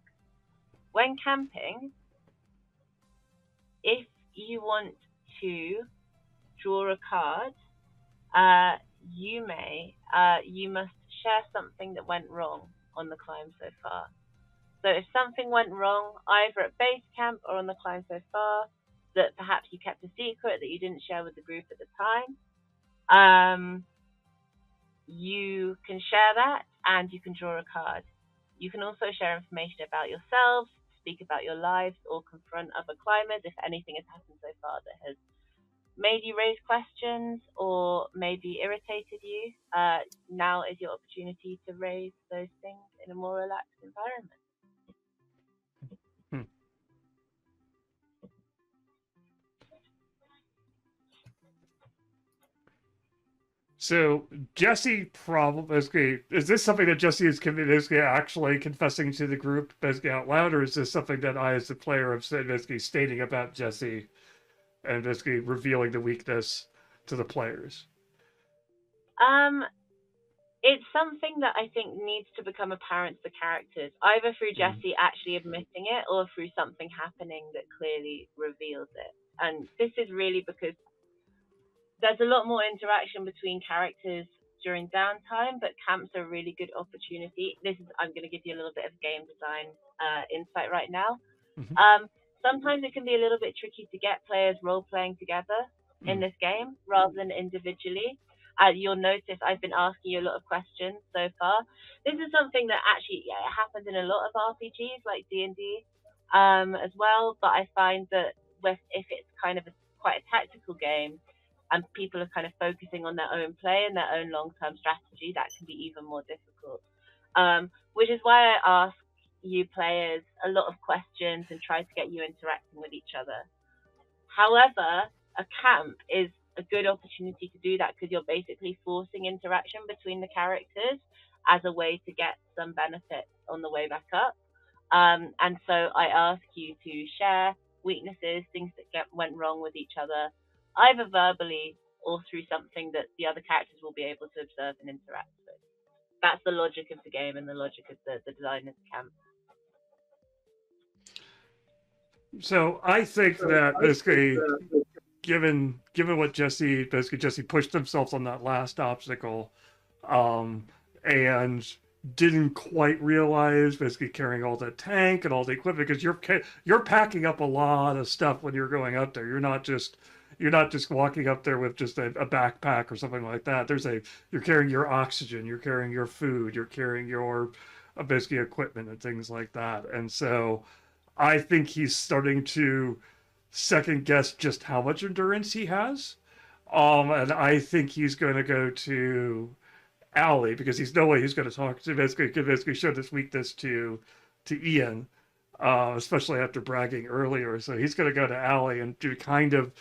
When camping, if you want to draw a card, you must share something that went wrong on the climb so far. So if something went wrong, either at base camp or on the climb so far, that perhaps you kept a secret that you didn't share with the group at the time, you can share that and you can draw a card. You can also share information about yourselves, speak about your lives, or confront other climbers if anything has happened so far that has made you raise questions or maybe irritated you. Now is your opportunity to raise those things in a more relaxed environment. So Jesse probably basically, is this something that Jesse is basically actually confessing to the group basically out loud, or is this something that I, as the player, have said basically stating about Jesse and basically revealing the weakness to the players? Um, it's something that I think needs to become apparent to the characters, either through Mm. Jesse actually admitting it or through something happening that clearly reveals it. And this is really because there's a lot more interaction between characters during downtime, but camps are a really good opportunity. I'm going to give you a little bit of game design insight right now. Mm-hmm. Sometimes it can be a little bit tricky to get players role playing together in Mm. this game rather than individually. You'll notice I've been asking you a lot of questions so far. This is something that actually it happens in a lot of RPGs like D&D as well, but I find that if it's kind of quite a tactical game and people are kind of focusing on their own play and their own long-term strategy, that can be even more difficult. Which is why I ask you players a lot of questions and try to get you interacting with each other. However, a camp is a good opportunity to do that because you're basically forcing interaction between the characters as a way to get some benefit on the way back up. And so I ask you to share weaknesses, things that went wrong with each other, either verbally or through something that the other characters will be able to observe and interact with. That's the logic of the game and the logic of the design of the camp. So I think that basically, given what Jesse pushed himself on that last obstacle, and didn't quite realize basically carrying all the tank and all the equipment, because you're packing up a lot of stuff when you're going up there. You're not just walking up there with just a backpack or something like that. You're carrying your oxygen, you're carrying your food, you're carrying your basically equipment and things like that. And so I think he's starting to second guess just how much endurance he has. And I think he's going to go to Allie because he's no way he's going to talk to basically show this weakness to Ian, especially after bragging earlier. So he's going to go to Allie and do kind of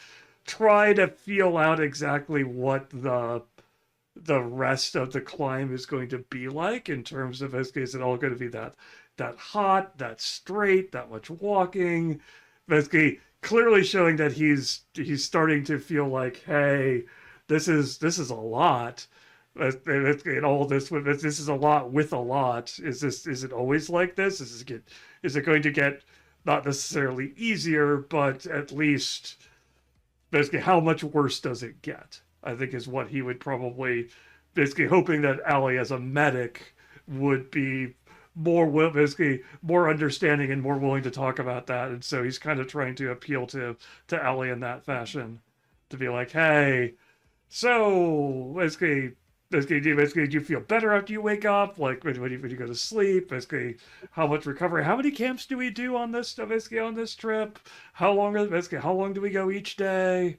try to feel out exactly what the rest of the climb is going to be like in terms of is it all going to be that hot, that straight, that much walking, basically clearly showing that he's starting to feel like, hey, this is a lot. And all this is a lot with a lot. Is it always like this? Is it going to get not necessarily easier, but at least basically how much worse does it get? I think is what he would probably basically hoping that Allie as a medic would be basically more understanding and more willing to talk about that. And so he's kind of trying to appeal to Allie in that fashion to be like, hey, so basically, do you feel better after you wake up? Like when you go to sleep? Basically, how much recovery? How many camps do we do on this? Basically, on this trip? How long do we go each day?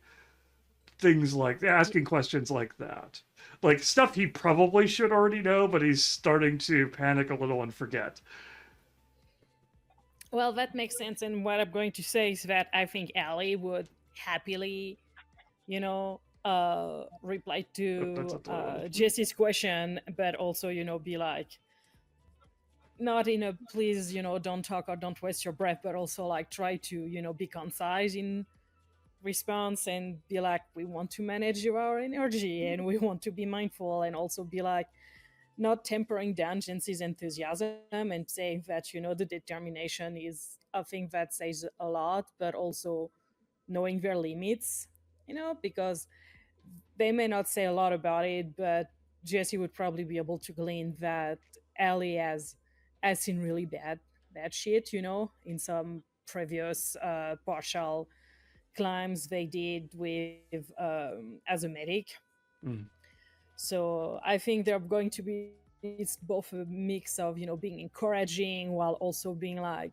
Things like asking questions like that, like stuff he probably should already know, but he's starting to panic a little and forget. Well, that makes sense. And what I'm going to say is that I think Allie would happily, reply That's to adorable. Jesse's question, but also, be like, not in a please, don't talk or don't waste your breath, but also like try to, be concise in response and be like, we want to manage our energy and we want to be mindful, and also be like, not tempering down Jensi's enthusiasm and saying that, the determination is a thing that says a lot, but also knowing their limits, because they may not say a lot about it, but Jesse would probably be able to glean that Ellie has seen really bad shit, in some previous partial climbs they did with as a medic. Mm. So I think they're going to be, it's both a mix of being encouraging while also being like,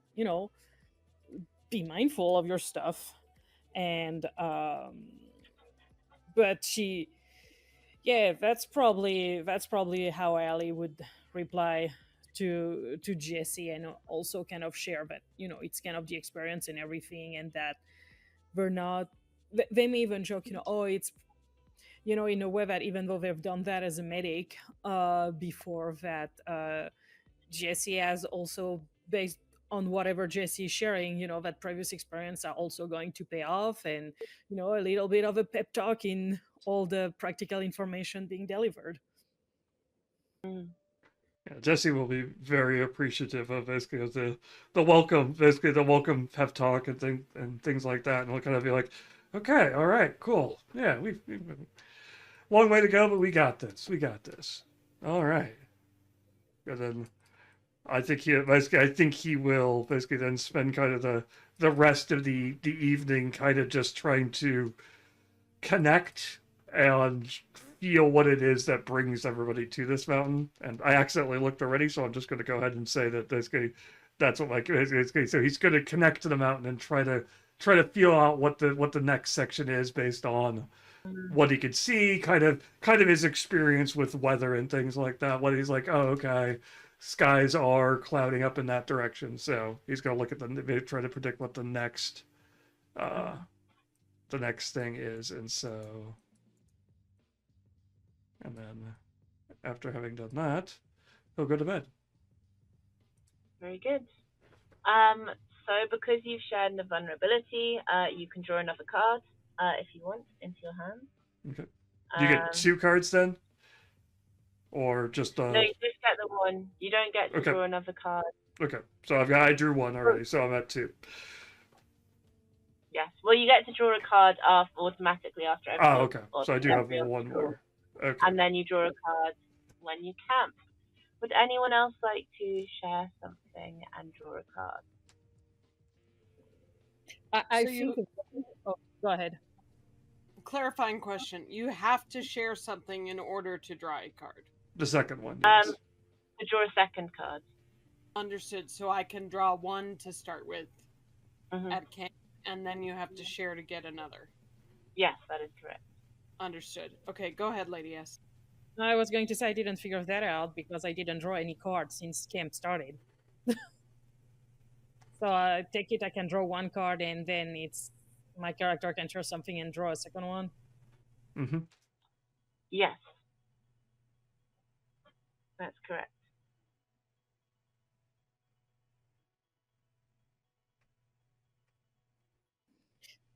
be mindful of your stuff. And but she, yeah, that's probably how Ali would reply to Jesse, and also kind of share that it's kind of the experience and everything, and that we're not. They may even joke, oh, it's in a way that even though they've done that as a medic before, that Jesse has also, based on whatever Jesse is sharing, that previous experience are also going to pay off, and a little bit of a pep talk in all the practical information being delivered. Yeah, Jesse will be very appreciative of basically the welcome, basically the welcome pep talk and things like that, and he'll kind of be like, "Okay, all right, cool, yeah, we've long way to go, but we got this, we got this, all right." And then I think he will basically then spend kind of the rest of the evening kind of just trying to connect and feel what it is that brings everybody to this mountain. And I accidentally looked already, so I'm just going to go ahead and say that that's what so he's going to connect to the mountain and try to feel out what the next section is based on what he could see, kind of his experience with weather and things like that. What he's like, oh, okay, skies are clouding up in that direction, so he's going to look at try to predict what the next thing is, and then after having done that, he'll go to bed. Very good. So because you've shared the vulnerability, you can draw another card if you want into your hand. Okay. Do you get 2 cards then, or just No, you just get the one. You don't get to draw another card. Okay, so I drew 1 already, so I'm at 2. Yes. Well, you get to draw a card automatically after every. Oh, okay. So I do have 1 more. Okay. And then you draw a card when you camp. Would anyone else like to share something and draw a card? I think. Oh, go ahead. Clarifying question: you have to share something in order to draw a card. The second one. Yes. To draw a second card. Understood. So I can draw 1 to start with at camp, and then you have to share to get another. Yes, that is correct. Understood. Okay, go ahead, Lady S. I was going to say I didn't figure that out because I didn't draw any cards since camp started. So I take it I can draw 1 card, and then it's my character can share something and draw a second one. Mm-hmm. Yes, that's correct.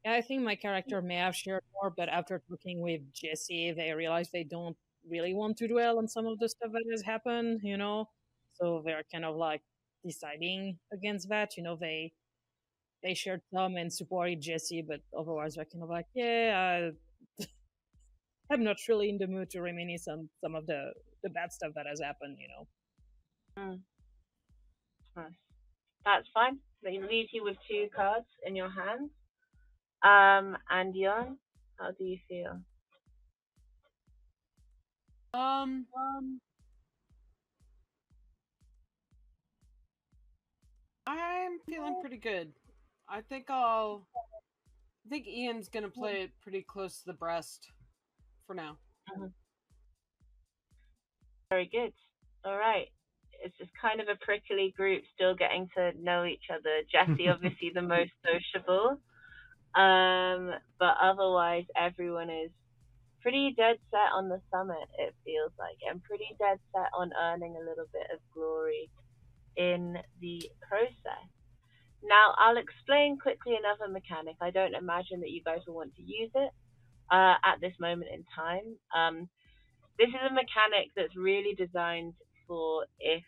Yeah, I think my character may have shared more, but after talking with Jesse, they realize they don't really want to dwell on some of the stuff that has happened, So they're kind of like deciding against that. They shared some and supported Jesse, but otherwise they're kind of like, yeah, I'm not really in the mood to reminisce on some of the bad stuff that has happened, That's fine. They leave you with 2 cards in your hand. And Jan, how do you feel? I'm feeling pretty good. I think Ian's gonna play it pretty close to the breast for now. Very good. All right. It's just kind of a prickly group still getting to know each other. Jesse, obviously the most sociable. But otherwise, everyone is pretty dead set on the summit, it feels like, and pretty dead set on earning a little bit of glory in the process. Now, I'll explain quickly another mechanic. I don't imagine that you guys will want to use it at this moment in time. This is a mechanic that's really designed for if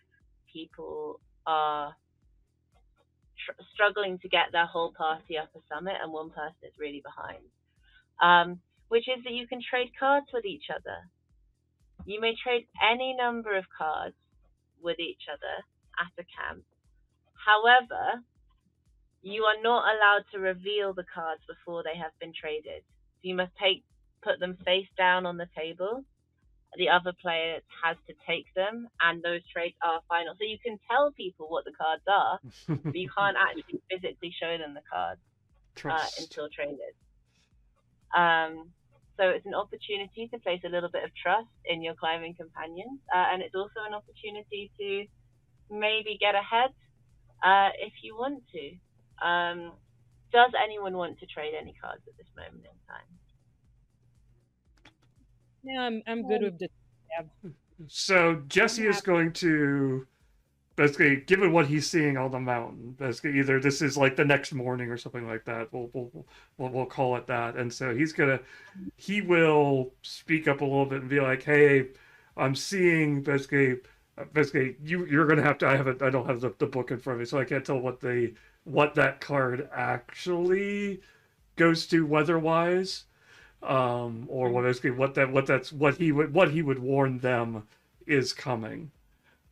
people are struggling to get their whole party up a summit and one person is really behind, which is that you can trade cards with each other. You may trade any number of cards with each other at a camp. However, you are not allowed to reveal the cards before they have been traded. So you must put them face down on the table. The other player has to take them, and those trades are final. So you can tell people what the cards are, but you can't actually physically show them the cards until traded. So it's an opportunity to place a little bit of trust in your climbing companions, and it's also an opportunity to maybe get ahead if you want to. Does anyone want to trade any cards at this moment in time? Yeah, I'm good with the tab. So Jesse is going to basically, given what he's seeing on the mountain, basically either this is like the next morning or something like that. We'll call it that. And so he will speak up a little bit and be like, "Hey, I'm seeing basically you're gonna have to. I don't have the book in front of me, so I can't tell what that card actually goes to weather wise, or what he would warn them is coming,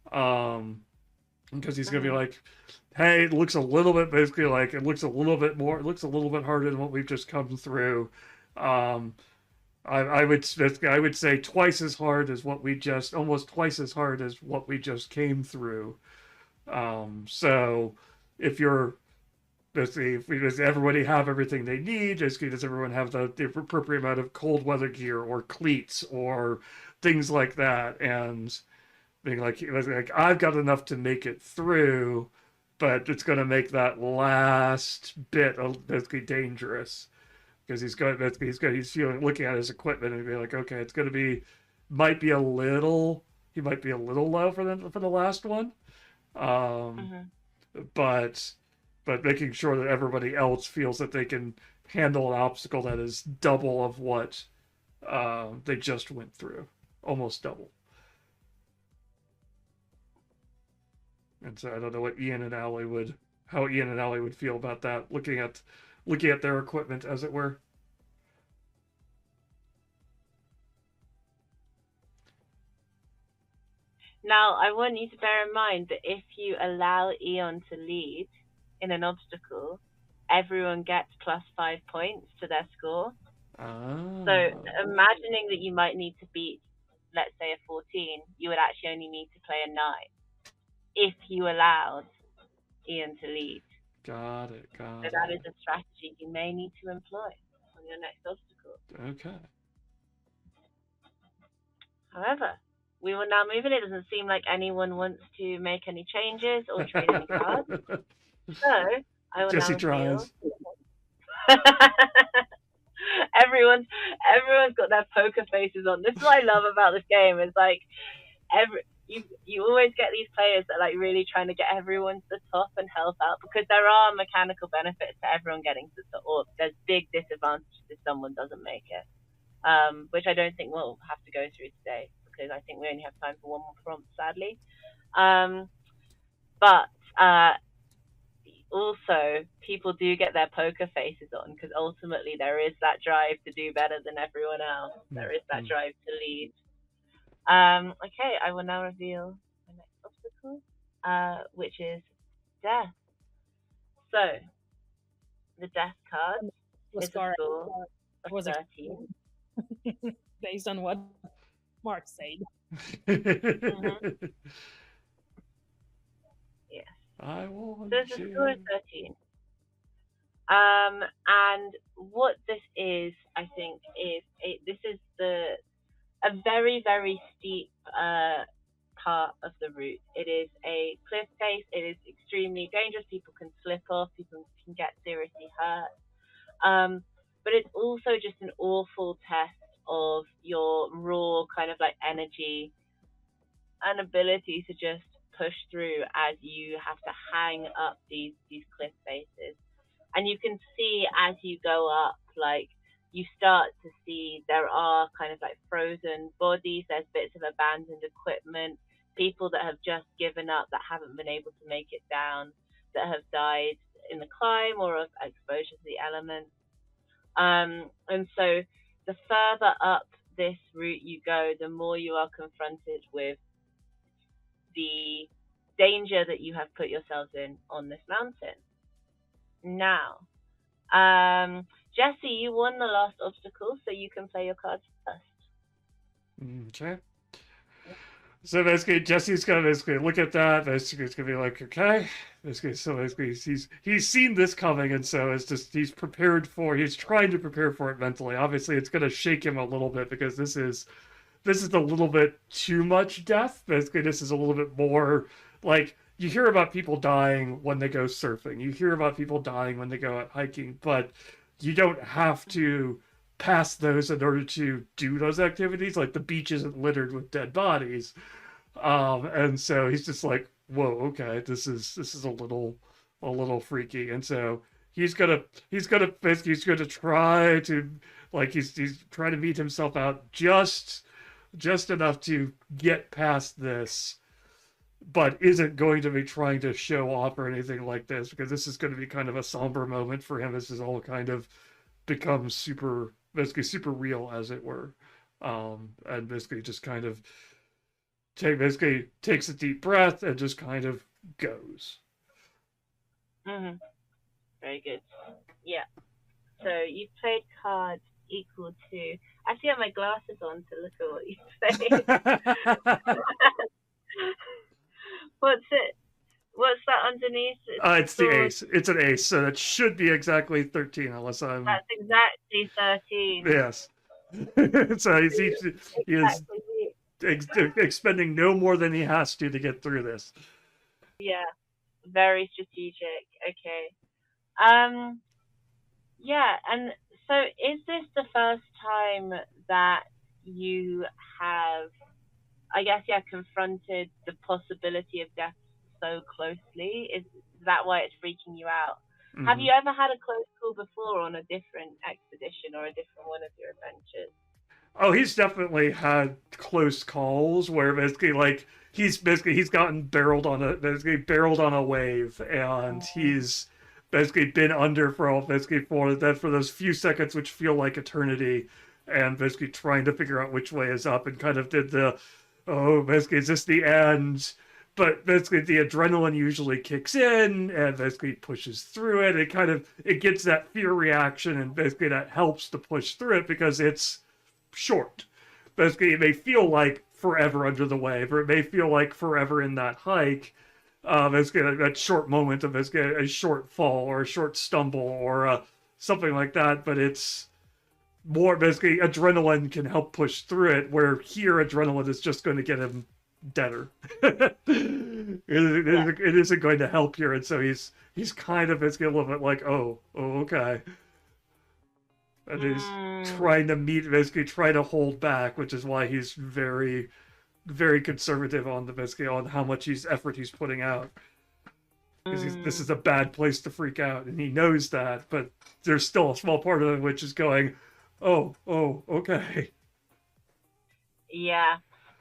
because he's gonna be like, hey, it looks a little bit basically like it looks a little bit harder than what we've just come through. I would say twice as hard as almost twice as hard as what we just came through. So if you're does everybody have everything they need? Does everyone have the appropriate amount of cold weather gear or cleats or things like that? And being like I've got enough to make it through, but it's going to make that last bit basically dangerous because he's looking at his equipment and be like, okay, it's going to be might be a little low for the last one, but making sure that everybody else feels that they can handle an obstacle that is double of what they just went through, almost double. And so I don't know what Ian and Allie would feel about that, looking at their equipment, as it were. Now, I want you to bear in mind that if you allow Eon to lead in an obstacle, everyone gets +5 points to their score. Oh. So imagining that you might need to beat, let's say, a 14, you would actually only need to play a 9 if you allowed Ian to lead. Got it. So that is a strategy you may need to employ on your next obstacle. Okay. However, we will now move in. It doesn't seem like anyone wants to make any changes or trade any cards. So I will Jesse now tries. Everyone's got their poker faces on. This is what I love about this game. It's like you always get these players that are like really trying to get everyone to the top and help out, because there are mechanical benefits to everyone getting to the top, or there's big disadvantages if someone doesn't make it, which I don't think we'll have to go through today, because I think we only have time for one more prompt, sadly. But also, people do get their poker faces on, because ultimately there is that drive to do better than everyone else. There is that drive to lead. Okay, I will now reveal the next obstacle, which is death. So, the death card is a score of 13. Based on what Mark said. Yes. I will. So it's a score of 13. And what this is, I think, is this is a very, very steep part of the route. It is a cliff face. It is extremely dangerous. People can slip off. People can get seriously hurt. But it's also just an awful test of your raw kind of like energy and ability to just push through as you have to hang up these cliff faces. And you can see as you go up, like, you start to see there are kind of like frozen bodies, there's bits of abandoned equipment, people that have just given up, that haven't been able to make it down, that have died in the climb or of exposure to the elements. And so the further up this route you go, the more you are confronted with the danger that you have put yourselves in on this mountain. Now, Jesse, you won the last obstacle, so you can play your cards first. Okay. So basically, Jesse's gonna look at that. Basically, it's gonna be like, okay. Basically, he's seen this coming, and so he's prepared for. He's trying to prepare for it mentally. Obviously, it's gonna shake him a little bit, because this is a little bit too much death. Basically, this is a little bit more like, you hear about people dying when they go surfing. You hear about people dying when they go out hiking, but you don't have to past those in order to do those activities. Like the beach isn't littered with dead bodies, and so he's just like, whoa, okay, this is a little freaky, and so he's gonna try to, like, he's trying to meet himself out just enough to get past this, but isn't going to be trying to show off or anything like this, because this is going to be kind of a somber moment for him as this all kind of becomes super real, as it were. And basically just kind of basically takes a deep breath and just kind of goes. Mm-hmm. Very good. Yeah. So you played cards equal to. I actually have my glasses on to look at what you say. What's it? What's that underneath? It's the ace. It's an ace, so that should be exactly 13, unless I'm. That's exactly 13. Yes. So he is expending no more than he has to get through this. Yeah, very strategic. Okay. Yeah, and so is this the first time that you have, I guess, confronted the possibility of death so closely? Is that why it's freaking you out? Mm-hmm. Have you ever had a close call before on a different expedition or a different one of your adventures? Oh, he's definitely had close calls where basically he's gotten barreled on a wave, and he's basically been under for those few seconds which feel like eternity, and basically trying to figure out which way is up, and kind of did the, oh, basically is this the end? But basically the adrenaline usually kicks in and basically pushes through it. It gets that fear reaction, and basically that helps to push through it because it's short. Basically, it may feel like forever under the wave, or it may feel like forever in that hike. Basically, that short moment of a short fall or a short stumble or something like that. But it's more basically adrenaline can help push through it. Where here, adrenaline is just going to get him deader. It isn't going to help here, and so he's kind of basically a little bit like, oh, okay. And he's trying to hold back, which is why he's very, very conservative on on how much effort he's putting out. Because this is a bad place to freak out, and he knows that, but there's still a small part of him which is going, oh, okay. Yeah,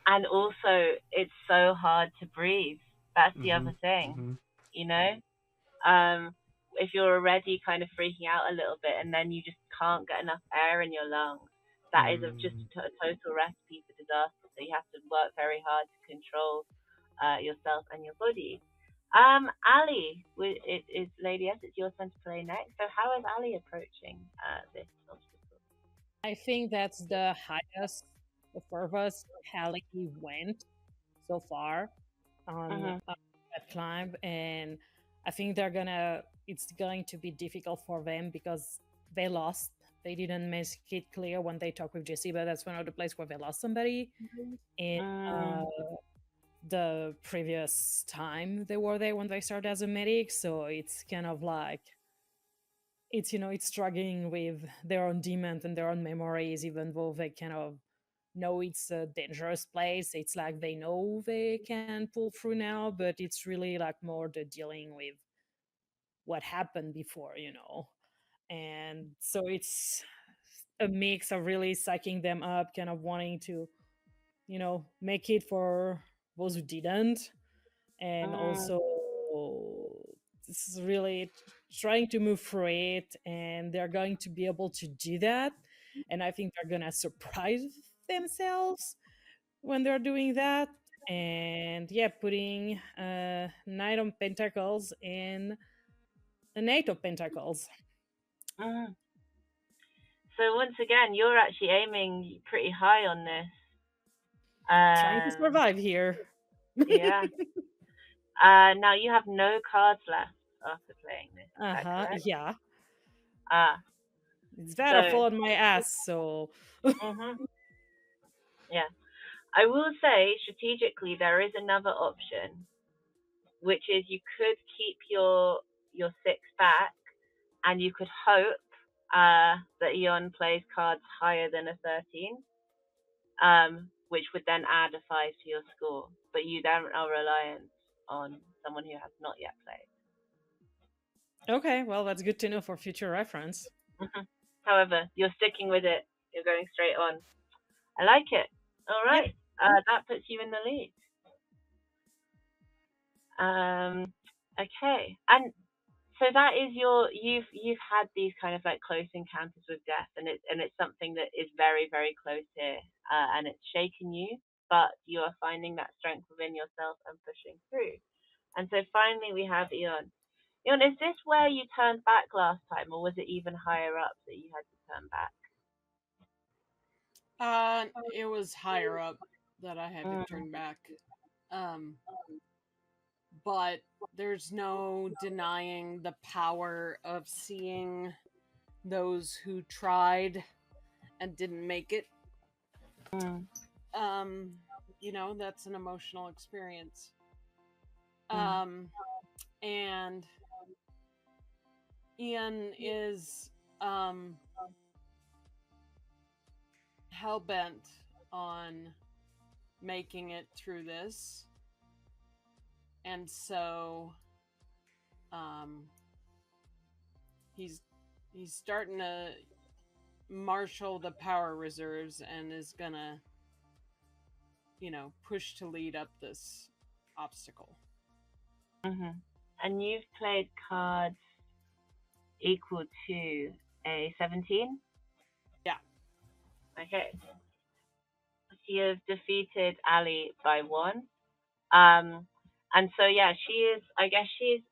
and also it's so hard to breathe. That's the other thing, you know? If you're already kind of freaking out a little bit and then you just can't get enough air in your lungs, that is just a total recipe for disaster. So you have to work very hard to control yourself and your body. Ali, it's Lady S, it's your turn to play next. So how is Ali approaching this obstacle? I think that's the highest the four of us Ali went so far on that climb, and I think it's going to be difficult for them because they lost. They didn't make it clear when they talked with Jesse, but that's one of the places where they lost somebody in the previous time they were there when they started as a medic. So it's kind of like, it's struggling with their own demons and their own memories, even though they kind of know it's a dangerous place. It's like they know they can pull through now, but it's really like more the dealing with what happened before, and so it's a mix of really psyching them up, kind of wanting to make it for those who didn't, and also this is really trying to move through it, and they're going to be able to do that, and I think they're gonna surprise themselves when they're doing that. And putting Knight of Pentacles in an 8 of Pentacles. So once again, you're actually aiming pretty high on this. Trying to survive here. Yeah. Now you have no cards left after playing this. Yeah. It's bad. I fall on my ass, so. Yeah. I will say, strategically, there is another option, which is you could keep your 6 back, and you could hope that Eon plays cards higher than a 13, which would then add a 5 to your score. But you then are reliant on someone who has not yet played. Okay, well, that's good to know for future reference. However, you're sticking with it. You're going straight on. I like it. All right. Yep. That puts you in the lead. Okay. And so that is you've had these kind of like close encounters with death, and it's something that is very, very close here, and it's shaken you, but you are finding that strength within yourself and pushing through. And so finally we have Eon. Eon, is this where you turned back last time, or was it even higher up that you had to turn back? It was higher up that I had to turn back. But there's no denying the power of seeing those who tried and didn't make it. You know, that's an emotional experience. And Ian is hell-bent on making it through this. And so he's starting to marshal the power reserves and is gonna, you know, push to lead up this obstacle. And you've played cards equal to a 17? Yeah. Okay. So you've defeated Ali by 1. And so yeah, she is. I guess she's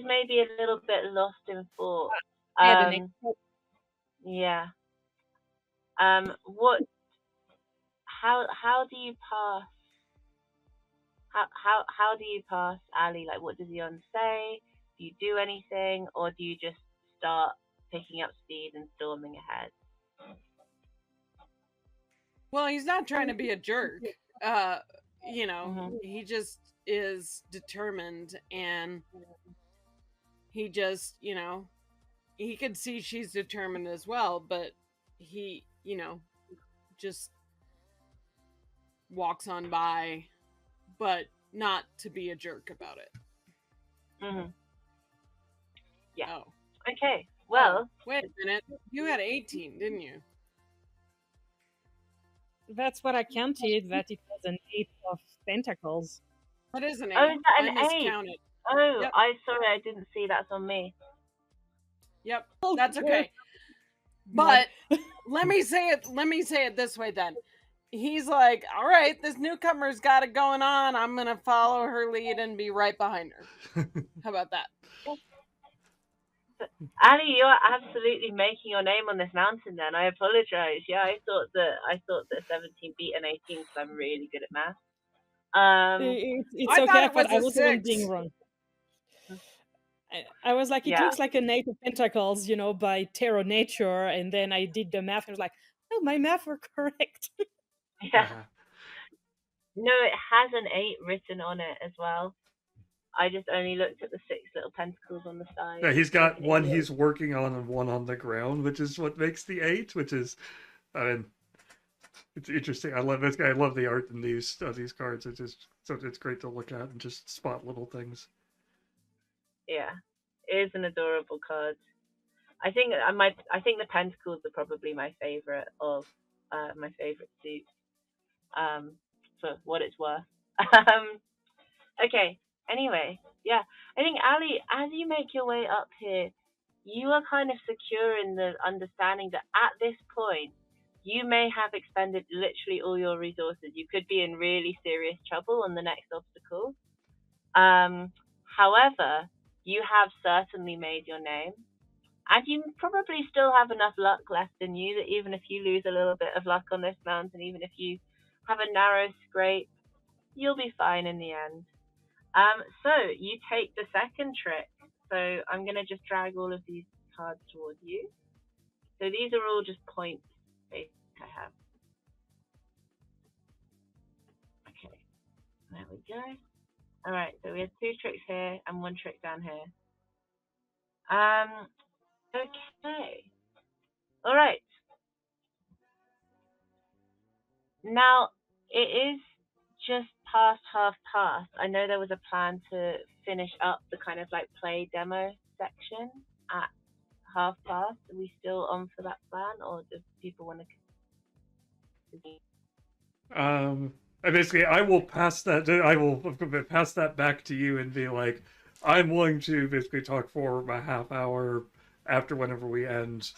maybe a little bit lost in thought. Yeah. What? How do you pass? How do you pass Ali? Like, what does Eon say? Do you do anything, or do you just start picking up speed and storming ahead? Well, he's not trying to be a jerk. You know, he just is determined, and he just, you know, he could see she's determined as well, but he, you know, just walks on by, but not to be a jerk about it. Yeah. Oh. Okay. Well. Oh, wait a minute. You had 18, didn't you? That's what I counted, that it was an 8 of pentacles. What is an 8? Oh, is that an 8? Miscounted. Oh, yep. Sorry, I didn't see. That's on me. Yep, that's okay. But let me say it this way then. He's like, all right, this newcomer's got it going on. I'm going to follow her lead and be right behind her. How about that? Ali, you're absolutely making your name on this mountain then. I apologize. Yeah, I thought that 17 beat an 18 because I'm really good at math. It's okay. I thought I was the one being wrong. I was like, it looks like an 8 of pentacles, you know, by tarot nature, and then I did the math and was like, oh, my math were correct. Yeah. No, it has an 8 written on it as well. I just only looked at the 6 little pentacles on the side. Yeah, he's got one he's working on and one on the ground, which is what makes the 8, which is, I mean, it's interesting. I love this guy. I love the art in these cards. It's great to look at and just spot little things. Yeah, it is an adorable card. I think the pentacles are probably my favorite of my favorite suits. For what it's worth. Okay. Anyway, yeah, I think Ali, as you make your way up here, you are kind of secure in the understanding that at this point, you may have expended literally all your resources. You could be in really serious trouble on the next obstacle. However, you have certainly made your name, and you probably still have enough luck left in you that even if you lose a little bit of luck on this mountain, even if you have a narrow scrape, you'll be fine in the end. So you take the second trick. So I'm going to just drag all of these cards towards you. So these are all just points I have. Okay, there we go. All right, so we have 2 tricks here and 1 trick down here. Okay, All right. Now, it is just past half past. I know there was a plan to finish up the kind of like play demo section at half past. Are we still on for that plan, or do people want to continue? Basically, I will pass that. I will pass that back to you and be like, I'm willing to basically talk for a half hour after whenever we end.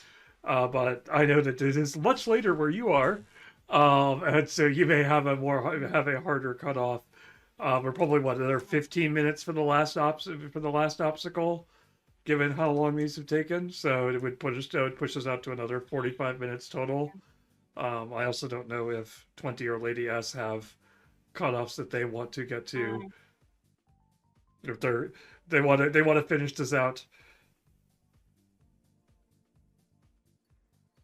But I know that it is much later where you are, and so you may have a harder cutoff. We're probably another 15 minutes for the last obstacle, given how long these have taken. So it would push us out to another 45 minutes total. I also don't know if 20 or Lady S have cutoffs that they want to get to. If they want to finish this out.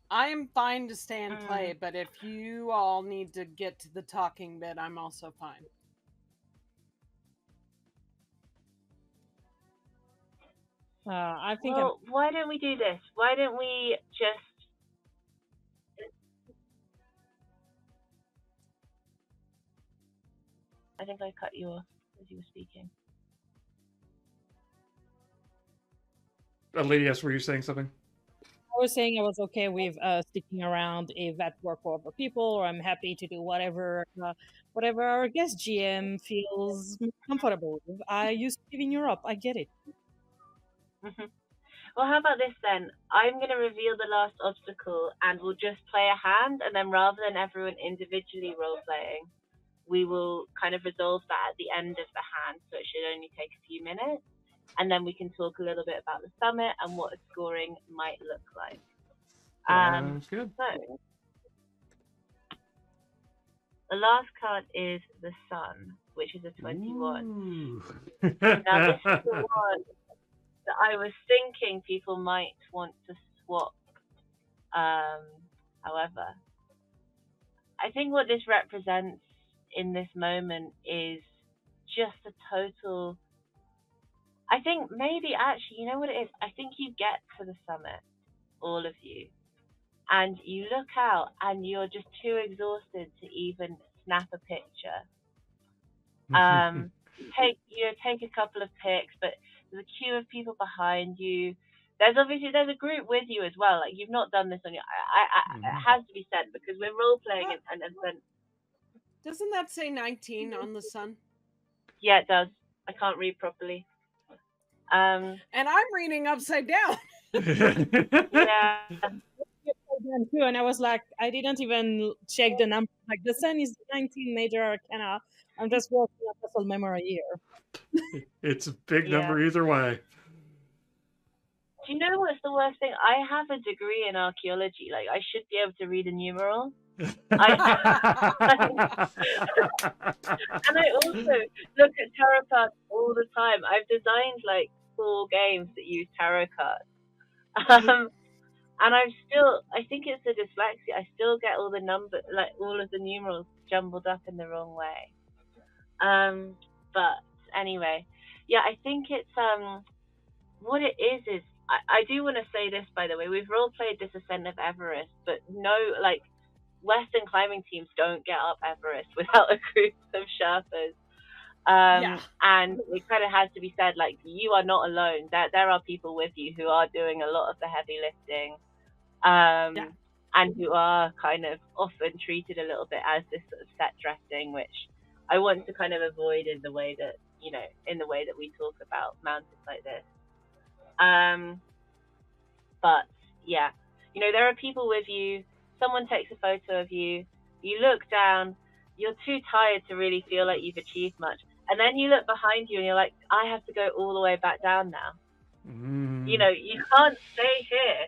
I am fine to stay and play, but if you all need to get to the talking bit, I'm also fine. I think. Well, why don't we do this? Why don't we just? I think I cut you off as you were speaking. Lady S, were you saying something? I was saying I was okay with sticking around if that worked for other people, or I'm happy to do whatever our guest GM feels comfortable with. I used to live in Europe. I get it. Well, how about this then? I'm going to reveal the last obstacle, and we'll just play a hand, and then rather than everyone individually role-playing, we will kind of resolve that at the end of the hand, so it should only take a few minutes, and then we can talk a little bit about the summit and what a scoring might look like. Sounds good. So, the last card is the Sun, which is a 21. Now, this is the one that I was thinking people might want to swap. However, I think what this represents in this moment is just a total. I think maybe actually, you know what it is? I think you get to the summit, all of you, and you look out and you're just too exhausted to even snap a picture. Take a couple of pics, but there's a queue of people behind you. There's a group with you as well. Like, you've not done this on your. It has to be said because we're role playing and then. Doesn't that say 19 on the Sun? Yeah, it does. I can't read properly. And I'm reading upside down. Yeah. Too, and I was like, I didn't even check the number. Like, the Sun is 19 major arcana. I'm just working on muscle memory here. It's a big number either way. Do you know what's the worst thing? I have a degree in archaeology. Like, I should be able to read a numeral. And I also look at tarot cards all the time. I've designed like 4 games that use tarot cards. And I think it's the dyslexia. I still get all the numbers, like all of the numerals jumbled up in the wrong way. But anyway, yeah, I think it's, what it is I do want to say this, by the way. We've role played this ascent of Everest, but no, like, Western climbing teams don't get up Everest without a group of Sherpas. And it kind of has to be said, like, you are not alone. There are people with you who are doing a lot of the heavy lifting, and who are kind of often treated a little bit as this sort of set dressing, which I want to kind of avoid in the way that, you know, in the way that we talk about mountains like this. But yeah, you know, there are people with you. Someone takes a photo of you. You look down. You're too tired to really feel like you've achieved much. And then you look behind you and you're like, I have to go all the way back down now. You know, you can't stay here.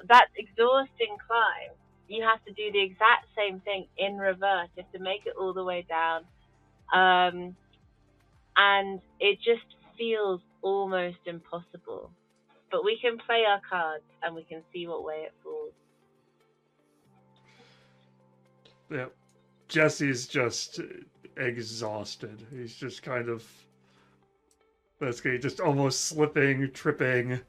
That's exhausting climb. You have to do the exact same thing in reverse. You have to make it all the way down. And it just feels almost impossible. But we can play our cards and we can see what way it falls. Yeah. Jesse's just exhausted. He's just kind of basically just almost slipping, tripping,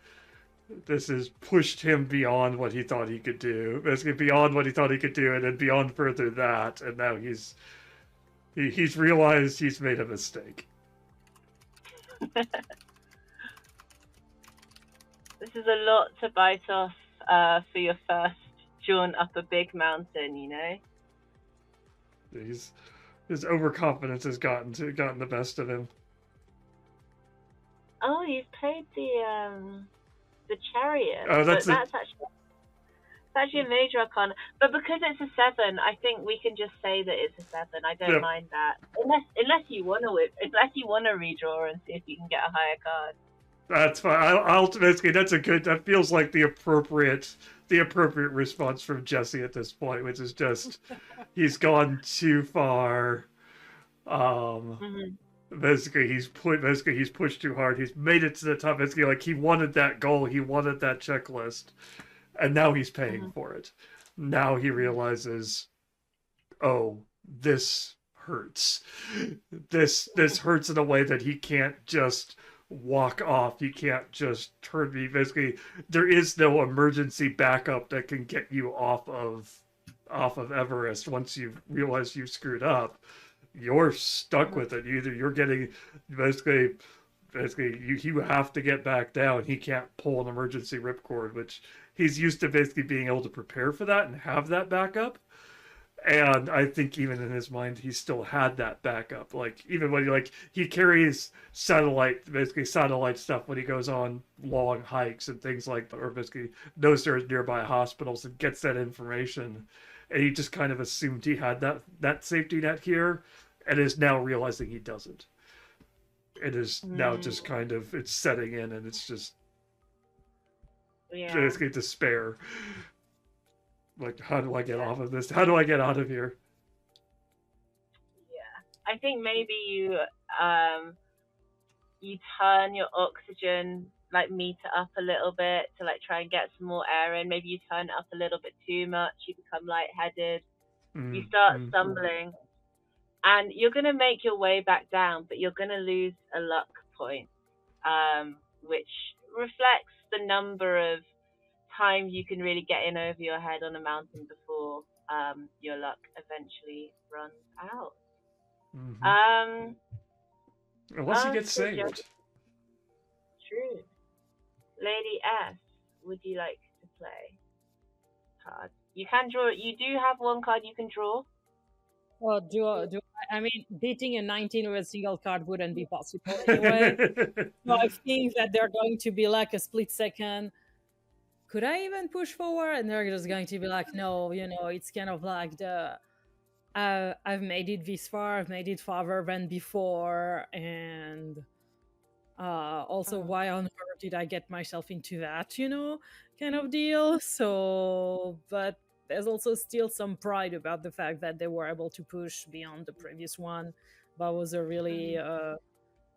this has pushed him beyond what he thought he could do. Basically, beyond what he thought he could do, and then beyond further that. And now he's realized he's made a mistake. This is a lot to bite off for your first jaunt up a big mountain, you know? His overconfidence has gotten the best of him. Oh, he's played the chariot. Oh, that's actually a major arcana. But because it's a 7, I think we can just say that it's a 7. I don't mind that. Unless you want to redraw and see if you can get a higher card. That's fine. I'll basically that feels like the appropriate response from Jesse at this point, which is just he's gone too far. Basically he's pushed too hard. He's made it to the top. Basically, like, he wanted that goal, he wanted that checklist, and now he's paying for it. Now he realizes, oh, this hurts. This hurts in a way that he can't just walk off. He can't just turn me. Basically, there is no emergency backup that can get you off of Everest once you've realized you've screwed up. You're stuck with it. Either you're getting basically you have to get back down. He can't pull an emergency ripcord, which he's used to basically being able to prepare for that and have that backup. And I think even in his mind, he still had that backup. Like, even when he carries satellite stuff when he goes on long hikes and things like that, or basically knows there's nearby hospitals and gets that information. And he just kind of assumed he had that safety net here, and is now realizing he doesn't. It is now just kind of, it's setting in, and it's just basically despair. Like, how do I get off of this? How do I get out of here? Yeah, I think maybe you turn your oxygen meter up a little bit to try and get some more air in. Maybe you turn it up a little bit too much. You become lightheaded. You start stumbling, and you're gonna make your way back down, but you're gonna lose a luck point, which reflects the number of times you can really get in over your head on a mountain before your luck eventually runs out. Unless you get saved. True. Lady S, would you like to play cards? You can draw. You do have one card you can draw. Well, I mean, beating a 19 with a single card wouldn't be possible anyway. So I think that they're going to be like a split second. Could I even push forward? And they're just going to be like, no, it's kind of like I've made it this far, I've made it farther than before, and also why on earth did I get myself into that, kind of deal. So, but there's also still some pride about the fact that they were able to push beyond the previous one. That was a really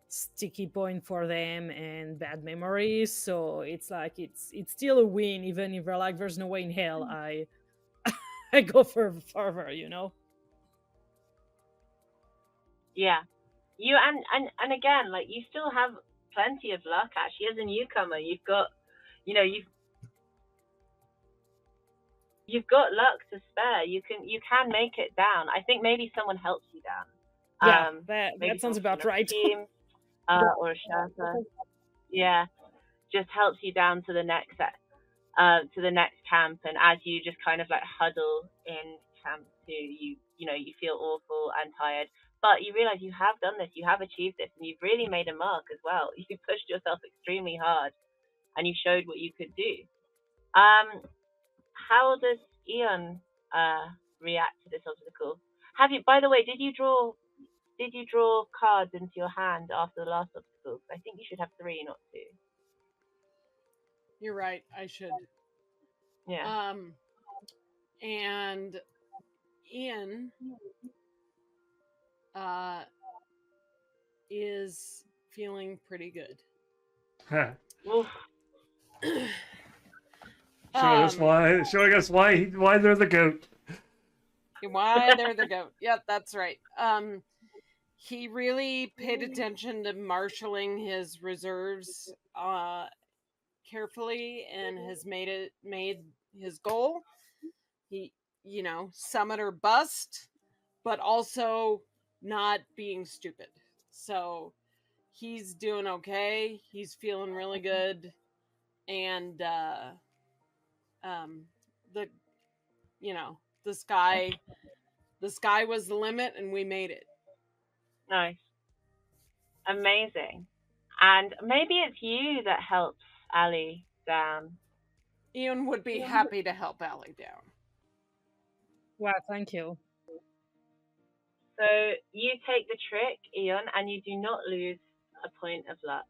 sticky point for them and bad memories. So it's like it's still a win, even if they're like, there's no way in hell I go further, Yeah, you and again, you still have plenty of luck. Actually, as a newcomer, you've got, you've got luck to spare. You can make it down. I think maybe someone helps you down. Yeah, that sounds about right. Team, or a Sherpa. Yeah, just helps you down to the next camp, and as you just kind of huddle in camp 2, you feel awful and tired, but you realize you have done this, you have achieved this, and you've really made a mark as well. You pushed yourself extremely hard, and you showed what you could do. How does Ian react to this obstacle? By the way, did you draw cards into your hand after the last obstacle? I think you should have 3, not 2. You're right, I should. Yeah. And Ian is feeling pretty good. Showing us why they're the goat. Why they're the goat. Yep, that's right. He really paid attention to marshaling his reserves, carefully and has made his goal. He, summit or bust, but also not being stupid. So he's doing okay. He's feeling really good, and the the sky was the limit, and we made it. Nice. Amazing. And maybe it's you that helps Ali down. Ian would be happy to help Ali down. Well, thank you. So you take the trick, Ian, and you do not lose a point of luck.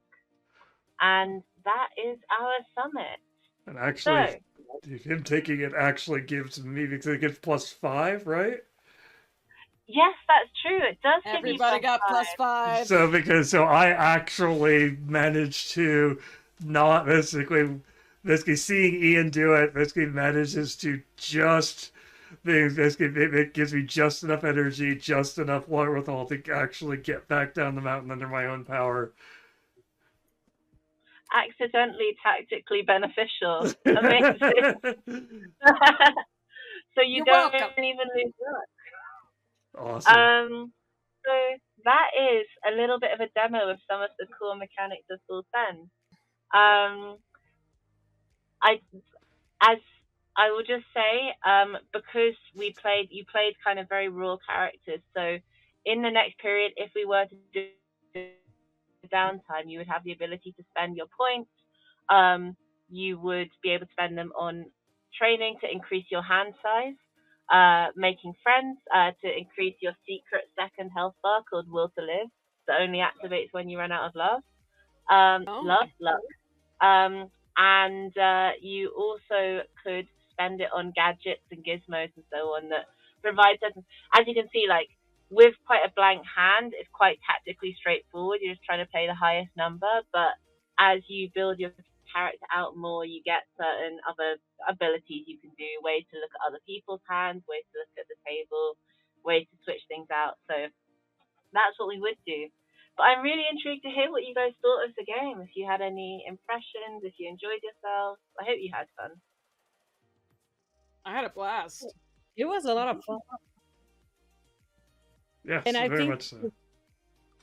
And that is our summit. And actually, him taking it actually gives me, because it gives +5, right? Yes, that's true. It does give you Everybody got +5. So I actually managed to not basically seeing Ian do it, basically manages to just it gives me just enough energy, just enough wherewithal to actually get back down the mountain under my own power. Accidentally tactically beneficial. Amazing. So You're don't welcome. even lose luck. Awesome. So that is a little bit of a demo of some of the core mechanics of Full Send. I will just say, because you played kind of very raw characters. So in the next period, if we were to do downtime, you would have the ability to spend your points. You would be able to spend them on training to increase your hand size, making friends, to increase your secret second health bar called Will to Live, that only activates when you run out of love. And you also could spend it on gadgets and gizmos and so on that provide certain, as you can see, like with quite a blank hand, it's quite tactically straightforward. You're just trying to play the highest number, but as you build your character out more, you get certain other abilities you can do, ways to look at other people's hands, ways to look at the table, ways to switch things out. So that's what we would do. But I'm really intrigued to hear what you guys thought of the game. If you had any impressions, if you enjoyed yourselves. I hope you had fun. I had a blast. It was a lot of fun. Yes, and I very think much so.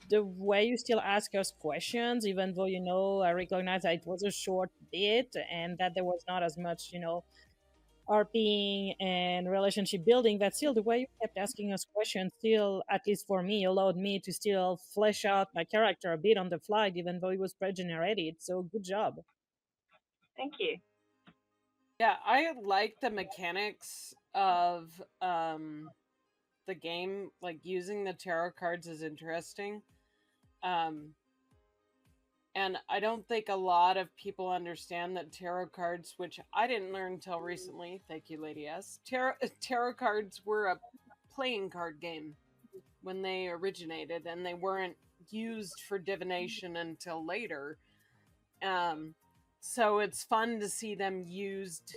The way you still ask us questions, even though, I recognize that it was a short bit and that there was not as much, RPing and relationship building, but still the way you kept asking us questions still, at least for me, allowed me to still flesh out my character a bit on the fly, even though it was pre-generated. So good job. Thank you. Yeah, I like the mechanics of the game. Like, using the tarot cards is interesting. And I don't think a lot of people understand that tarot cards, which I didn't learn until recently, thank you, Lady S, tarot cards were a playing card game when they originated, and they weren't used for divination until later. So it's fun to see them used,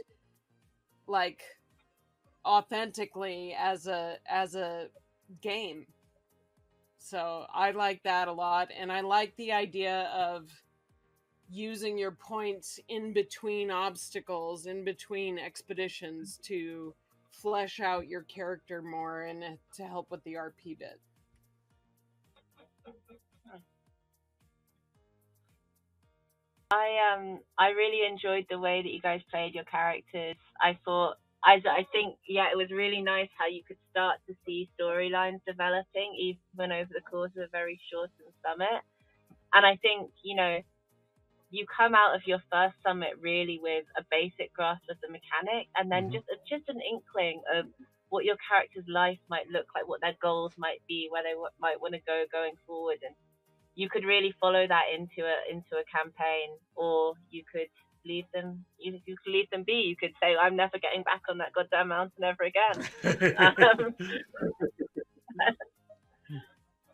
like, authentically as a game. So I like that a lot, and I like the idea of using your points in between obstacles, in between expeditions, to flesh out your character more and to help with the RP bit. I really enjoyed the way that you guys played your characters. I think, it was really nice how you could start to see storylines developing even over the course of a very shortened summit. And I think, you come out of your first summit really with a basic grasp of the mechanic, and then just an inkling of what your character's life might look like, what their goals might be, where they might want to go going forward. And you could really follow that into a campaign, or you could leave them be. You could say, I'm never getting back on that goddamn mountain ever again.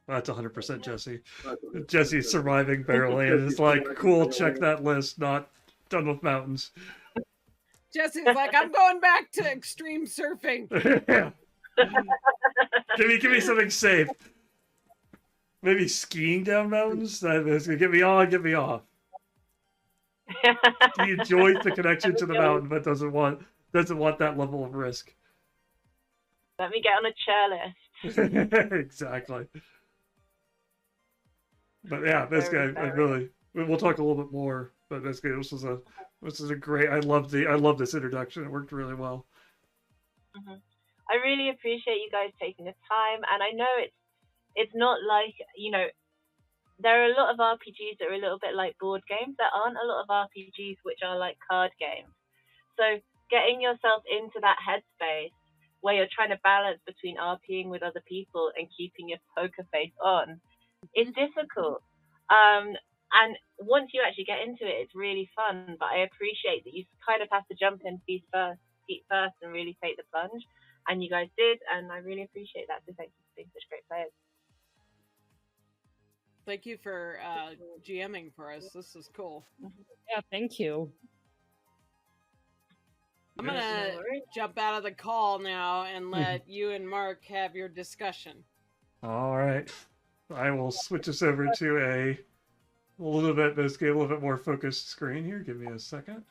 That's 100% Jesse. Jesse's surviving barely, and it's like, cool, check that list, not done with mountains. Jesse's like, I'm going back to extreme surfing. Give me something safe. Maybe skiing down mountains? That's gonna get me on, get me off. He enjoys the connection to the mountain, but doesn't want that level of risk. Let me get on a chair list. Exactly. But yeah, this guy, I really, we'll talk a little bit more. But this guy, this is a great. I love this introduction. It worked really well. Mm-hmm. I really appreciate you guys taking the time, and I know it's not like, you know, there are a lot of RPGs that are a little bit like board games. There aren't a lot of RPGs which are like card games. So getting yourself into that headspace where you're trying to balance between RPing with other people and keeping your poker face on is difficult. And once you actually get into it, it's really fun. But I appreciate that you kind of have to jump in feet first, and really take the plunge. And you guys did, and I really appreciate that. So thank you for being such great players. Thank you for GMing for us. This is cool. Yeah, thank you. I'm gonna jump out of the call now and let you and Mark have your discussion. All right, I will switch us over to a little bit more focused screen here. Give me a second.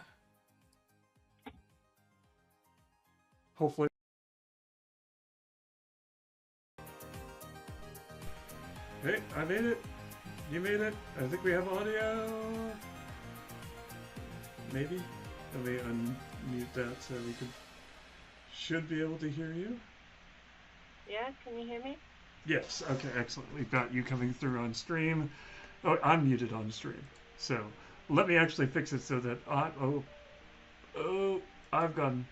Hopefully. Hey, I made it. You made it. I think we have audio. Maybe. Let me unmute that so we should be able to hear you. Yeah, can you hear me? Yes. Okay, excellent. We've got you coming through on stream. Oh, I'm muted on stream. So let me actually fix it so that I've gone.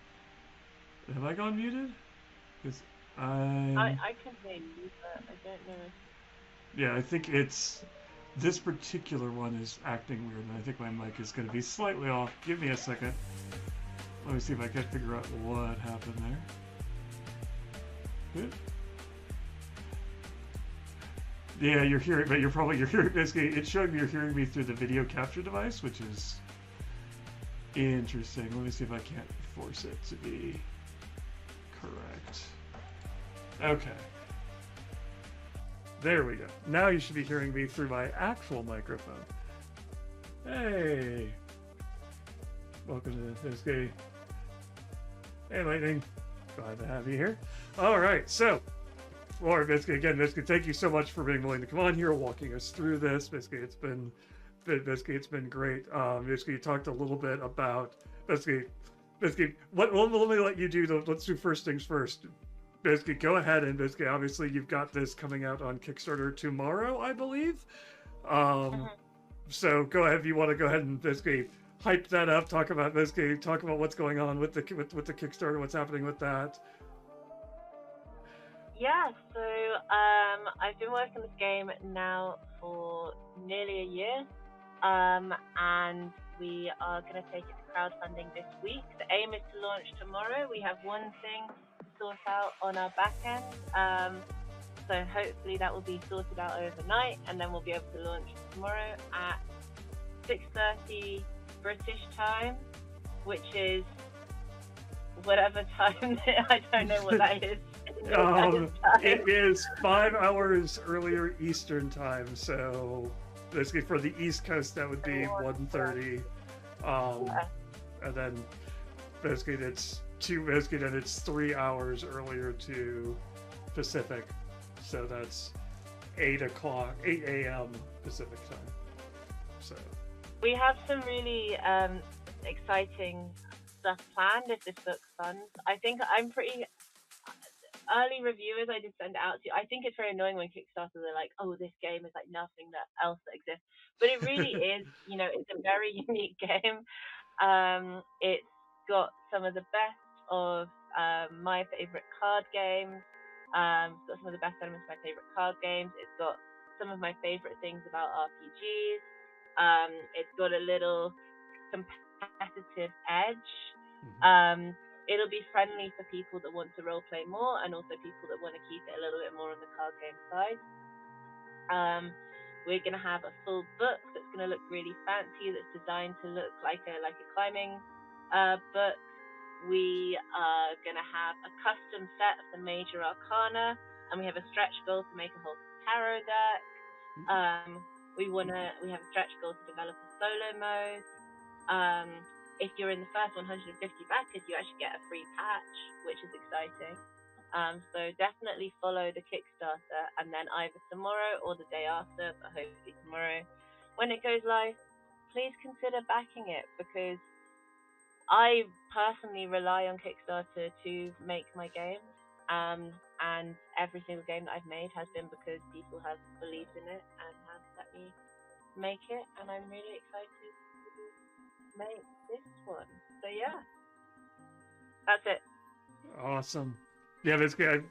Have I gone muted? Because I can hear you, but I don't know. Yeah, I think it's this particular one is acting weird, and I think my mic is going to be slightly off. Give me a second. Let me see if I can figure out what happened there. Good. Yeah, you're hearing, but you're hearing, basically, it's showing me you're hearing me through the video capture device, which is interesting. Let me see if I can't force it to be correct. Okay. There we go. Now you should be hearing me through my actual microphone. Hey! Welcome to this game. Hey, Lightning. Glad to have you here. All right, so, Laura, basically, thank you so much for being willing to come on here, walking us through this. Basically, it's been great. Basically, you talked a little bit about let me let you do let's do first things first. Basically, go ahead and basically, obviously, you've got this coming out on Kickstarter tomorrow, I believe. So go ahead if you want to go ahead and basically hype that up. Talk about what's going on with the Kickstarter, what's happening with that. Yeah, so I've been working this game now for nearly a year, and we are going to take it to crowdfunding this week. The aim is to launch tomorrow. We have one thing sort out on our back end, so hopefully that will be sorted out overnight, and then we'll be able to launch tomorrow at 6:30 British time, which is whatever time. I don't know what that is. It is 5 hours earlier Eastern time, so basically for the East Coast that would be 1:30, and then basically it's 3 hours earlier to Pacific, so that's 8 a.m. Pacific time. So we have some really exciting stuff planned if this book funds. I think I'm pretty early reviewers I did send it out to. I think it's very annoying when Kickstarters are like, oh, this game is like nothing else that exists, but it really is. You know, it's a very unique game. It's got some of the best of my favorite card games. It's got some of the best elements of my favorite card games. It's got some of my favorite things about RPGs. It's got a little competitive edge. It'll be friendly for people that want to roleplay more, and also people that want to keep it a little bit more on the card game side. We're going to have a full book that's going to look really fancy, that's designed to look like a climbing book. We are going to have a custom set of the major arcana, and we have a stretch goal to make a whole tarot deck. We have a stretch goal to develop a solo mode. If you're in the first 150 backers, you actually get a free patch, which is exciting. So definitely follow the Kickstarter, and then either tomorrow or the day after, but hopefully tomorrow, when it goes live, please consider backing it, because I personally rely on Kickstarter to make my games. And every single game that I've made has been because people have believed in it and have let me make it, and I'm really excited to make this one. So yeah, that's it. Awesome. Yeah, basically, I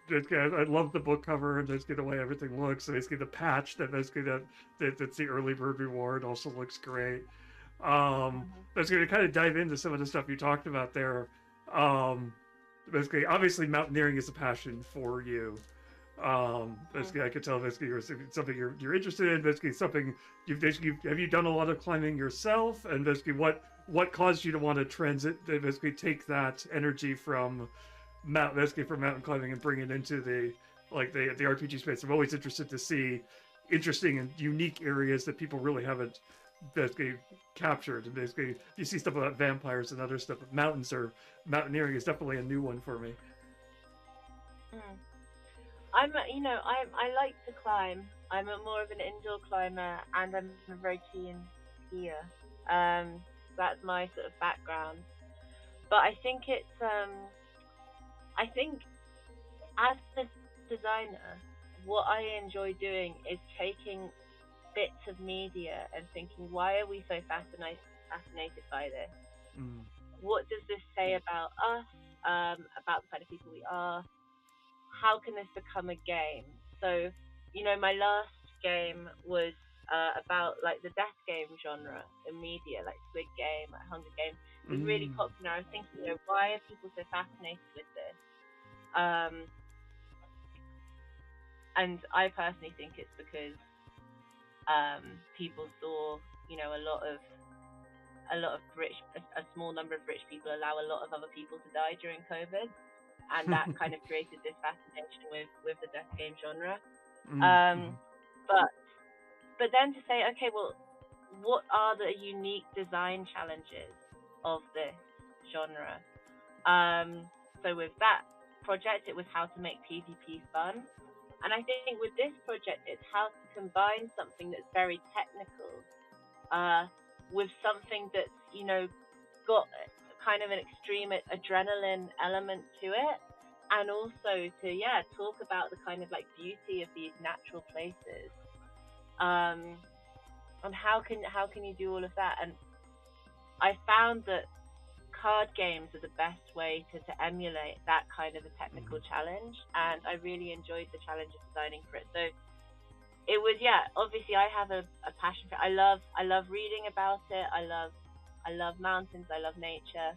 love the book cover and basically the way everything looks. Basically, the patch that's the early bird reward also looks great. Basically, to kind of dive into some of the stuff you talked about there. Basically, obviously, mountaineering is a passion for you. Basically, I could tell basically something you're interested in. Basically, something have you done a lot of climbing yourself, and basically what caused you to want to basically take that energy from mountain climbing and bring it into the RPG space. I'm always interested to see interesting and unique areas that people really haven't basically captured. And basically, you see stuff about vampires and other stuff. But mountaineering is definitely a new one for me. I like to climb. I'm more of an indoor climber, and I'm a very keen skier. That's my sort of background. But I think as a designer, what I enjoy doing is taking bits of media and thinking, why are we so fascinated by this? What does this say about us, about the kind of people we are? How can this become a game? So, my last game was about like the death game genre in media, like Squid Game, like Hunger Games. It was really popular. I was thinking, why are people so fascinated with this? And I personally think it's because people saw, a small number of rich people allow a lot of other people to die during COVID, and that kind of created this fascination with the death game genre. But then to say, okay, well, what are the unique design challenges of this genre? So with that project, it was how to make PvP fun. And I think with this project, it's how to combine something that's very technical with something that's, got kind of an extreme adrenaline element to it. And also to, talk about the kind of like beauty of these natural places. And how can you do all of that? And I found that card games are the best way to emulate that kind of a technical challenge, and I really enjoyed the challenge of designing for it. So it was, obviously I have a passion for it. I love reading about it. I love mountains. I love nature.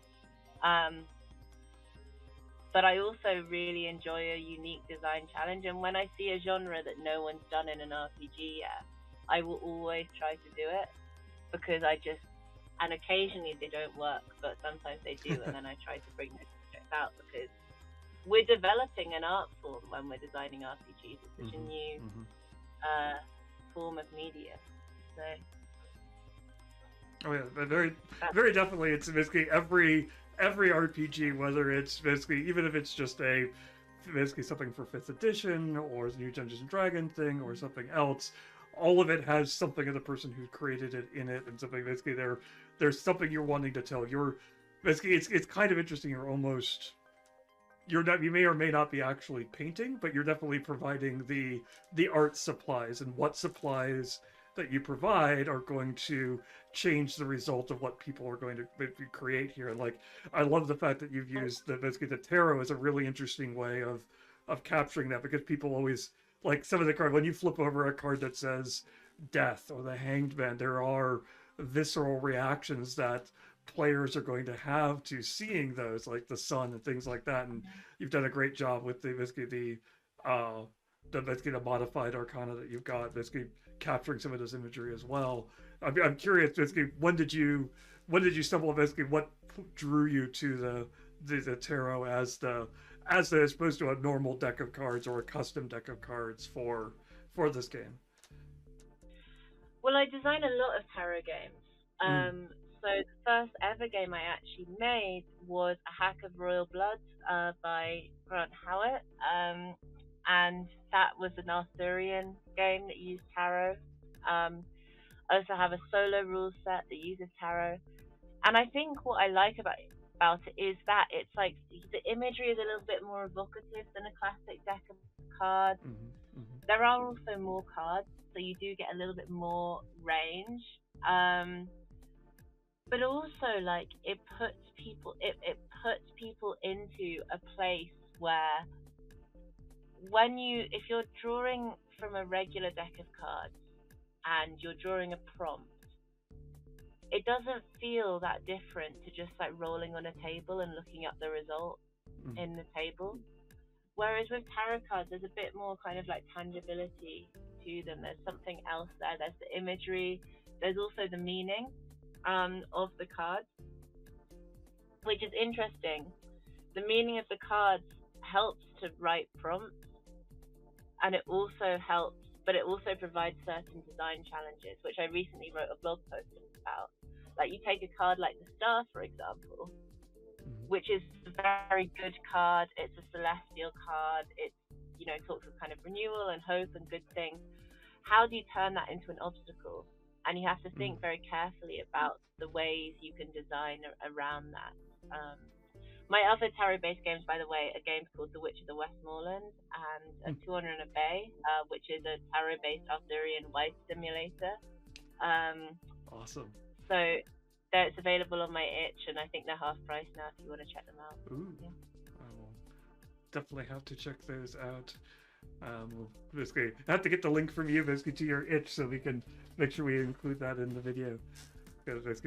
But I also really enjoy a unique design challenge, and when I see a genre that no one's done in an RPG yet, I will always try to do it, because and occasionally they don't work, but sometimes they do, and then I try to bring those projects out, because we're developing an art form when we're designing RPGs. It's such a new form of media. So. Oh yeah, very, very definitely. It's basically every RPG, whether it's basically, even if it's just basically something for 5th edition or a new Dungeons and Dragons thing or something else, all of it has something of the person who created it in it, and something basically there's something you're wanting to tell. You're basically, it's kind of interesting. You may or may not be actually painting, but you're definitely providing the art supplies, and what supplies that you provide are going to change the result of what people are going to create here. And like, I love the fact that you've used basically the tarot as a really interesting way of capturing that, because people always like some of the cards, when you flip over a card that says death or the Hanged Man, there are visceral reactions that players are going to have to seeing those, like the sun and things like that. And you've done a great job with the modified arcana that you've got, basically capturing some of this imagery as well. I'm curious, basically, when did you stumble? Basically, what drew you to the tarot as opposed to a normal deck of cards or a custom deck of cards for this game? Well, I design a lot of tarot games, So the first ever game I actually made was a hack of Royal Blood by Grant Howitt, and that was an Arthurian game that used tarot. I also have a solo rule set that uses tarot, and I think what I like about it is that it's like the imagery is a little bit more evocative than a classic deck of cards. There are also more cards, so you do get a little bit more range. But also, like, it puts people into a place where if you're drawing from a regular deck of cards and you're drawing a prompt, it doesn't feel that different to just like rolling on a table and looking up the result in the table. Whereas with tarot cards, there's a bit more kind of like tangibility to them. There's something else there. There's the imagery. There's also the meaning of the cards, which is interesting. The meaning of the cards helps to write prompts, and it also provides certain design challenges, which I recently wrote a blog post about. Like, you take a card like the Star, for example, which is a very good card. It's a celestial card. It, talks of kind of renewal and hope and good things. How do you turn that into an obstacle? And you have to think very carefully about the ways you can design around that. My other tarot-based games, by the way, are games called The Witch of the Westmoreland and A 200 and a Bay, which is a tarot-based Arthurian wife simulator. Awesome. So it's available on my itch, and I think they're half price now if you want to check them out. Ooh. Yeah. I will definitely have to check those out. Basically, I have to get the link from you basically to your itch so we can make sure we include that in the video.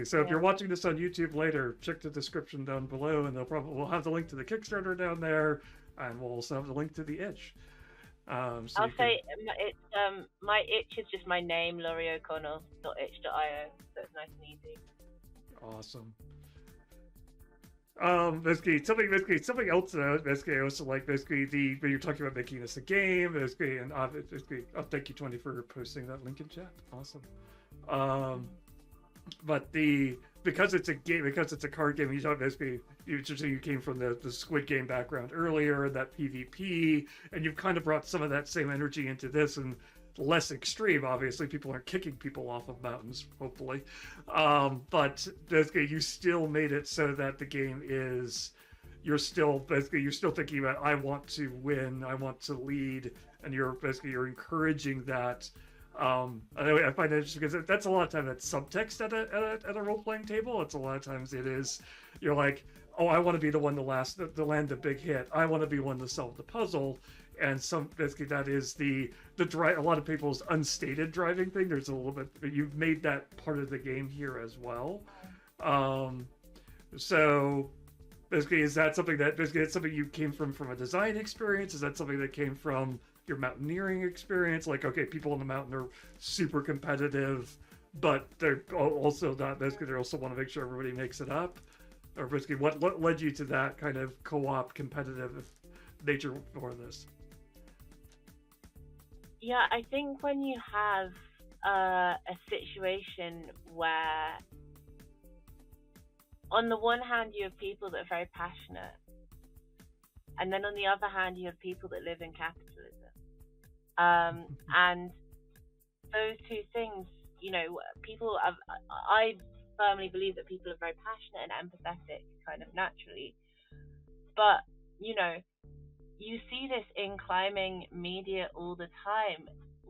So if you're watching this on YouTube later, check the description down below, and we'll have the link to the Kickstarter down there, and we'll also have the link to the itch. I'll say it's my itch is just my name, Laurie O'Connell.itch.io, so it's nice and easy. Awesome. Something else I also like when you're talking about making this a game, and thank you 20 for posting that link in chat. Awesome. But because it's a game, because it's a card game, you came from the Squid Game background earlier, that PvP, and you've kind of brought some of that same energy into this, and less extreme. Obviously, people aren't kicking people off of mountains, hopefully, but you still made it so that the game is you're still thinking about, I want to win, I want to lead, and you're encouraging that. I find it interesting because that's a lot of time that's subtext at a role-playing table. It's a lot of times you're like, oh, I want to be the one to land the big hit. I want to be one to solve the puzzle. And that is the drive. A lot of people's unstated driving thing. There's a little bit. You've made that part of the game here as well. So basically, is that something it's something you came from a design experience? Is that something that came from your mountaineering experience? Like, okay, people on the mountain are super competitive, but they're also not. Basically, they also want to make sure everybody makes it up. Or basically, what led you to that kind of co-op competitive nature for this? Yeah, I think when you have a situation where, on the one hand, you have people that are very passionate, and then on the other hand, you have people that live in capitalism. And those two things, I firmly believe that people are very passionate and empathetic kind of naturally. But, you see this in climbing media all the time.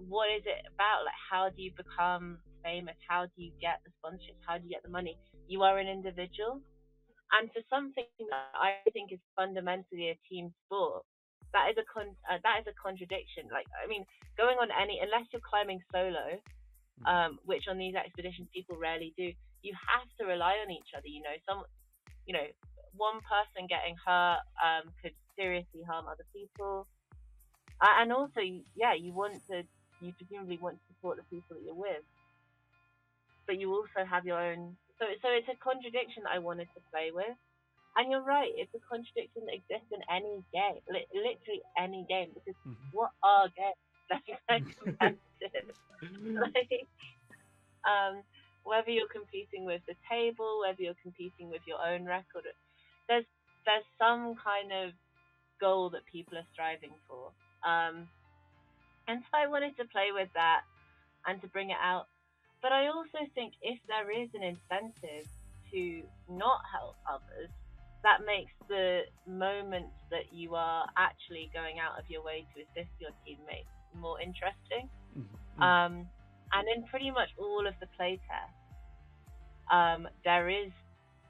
What is it about? Like, how do you become famous? How do you get the sponsorships? How do you get the money? You are an individual. And for something that I think is fundamentally a team sport, that is a contradiction. Like, I mean, going on unless you're climbing solo, which on these expeditions people rarely do, you have to rely on each other. One person getting hurt could seriously harm other people, and also, you presumably want to support the people that you're with, but you also have your own. So it's a contradiction that I wanted to play with. And you're right, it's a contradiction that exists in any game, literally any game, because what are games? They're competitive. whether you're competing with the table, whether you're competing with your own record, there's some kind of goal that people are striving for. And so I wanted to play with that and to bring it out. But I also think if there is an incentive to not help others, that makes the moments that you are actually going out of your way to assist your teammates more interesting. And in pretty much all of the playtests, there is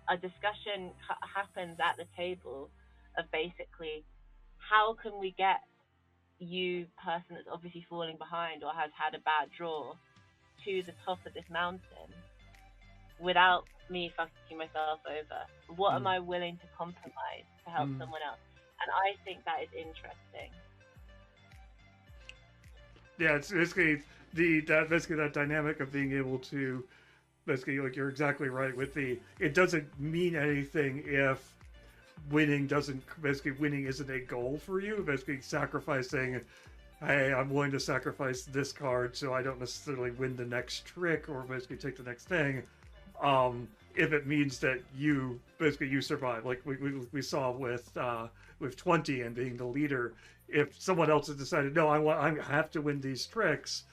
a discussion happens at the table of basically how can we get you, person that's obviously falling behind or has had a bad draw, to the top of this mountain without me fucking myself over. What am I willing to compromise to help someone else? And I think that is interesting. Yeah, it's basically that dynamic of being able to basically, like, you're exactly right with it doesn't mean anything if winning isn't a goal for you. Basically sacrificing, hey, I'm willing to sacrifice this card so I don't necessarily win the next trick or basically take the next thing. If it means that you survive, like we saw with 20 and being the leader. If someone else has decided, no, I have to win these tricks,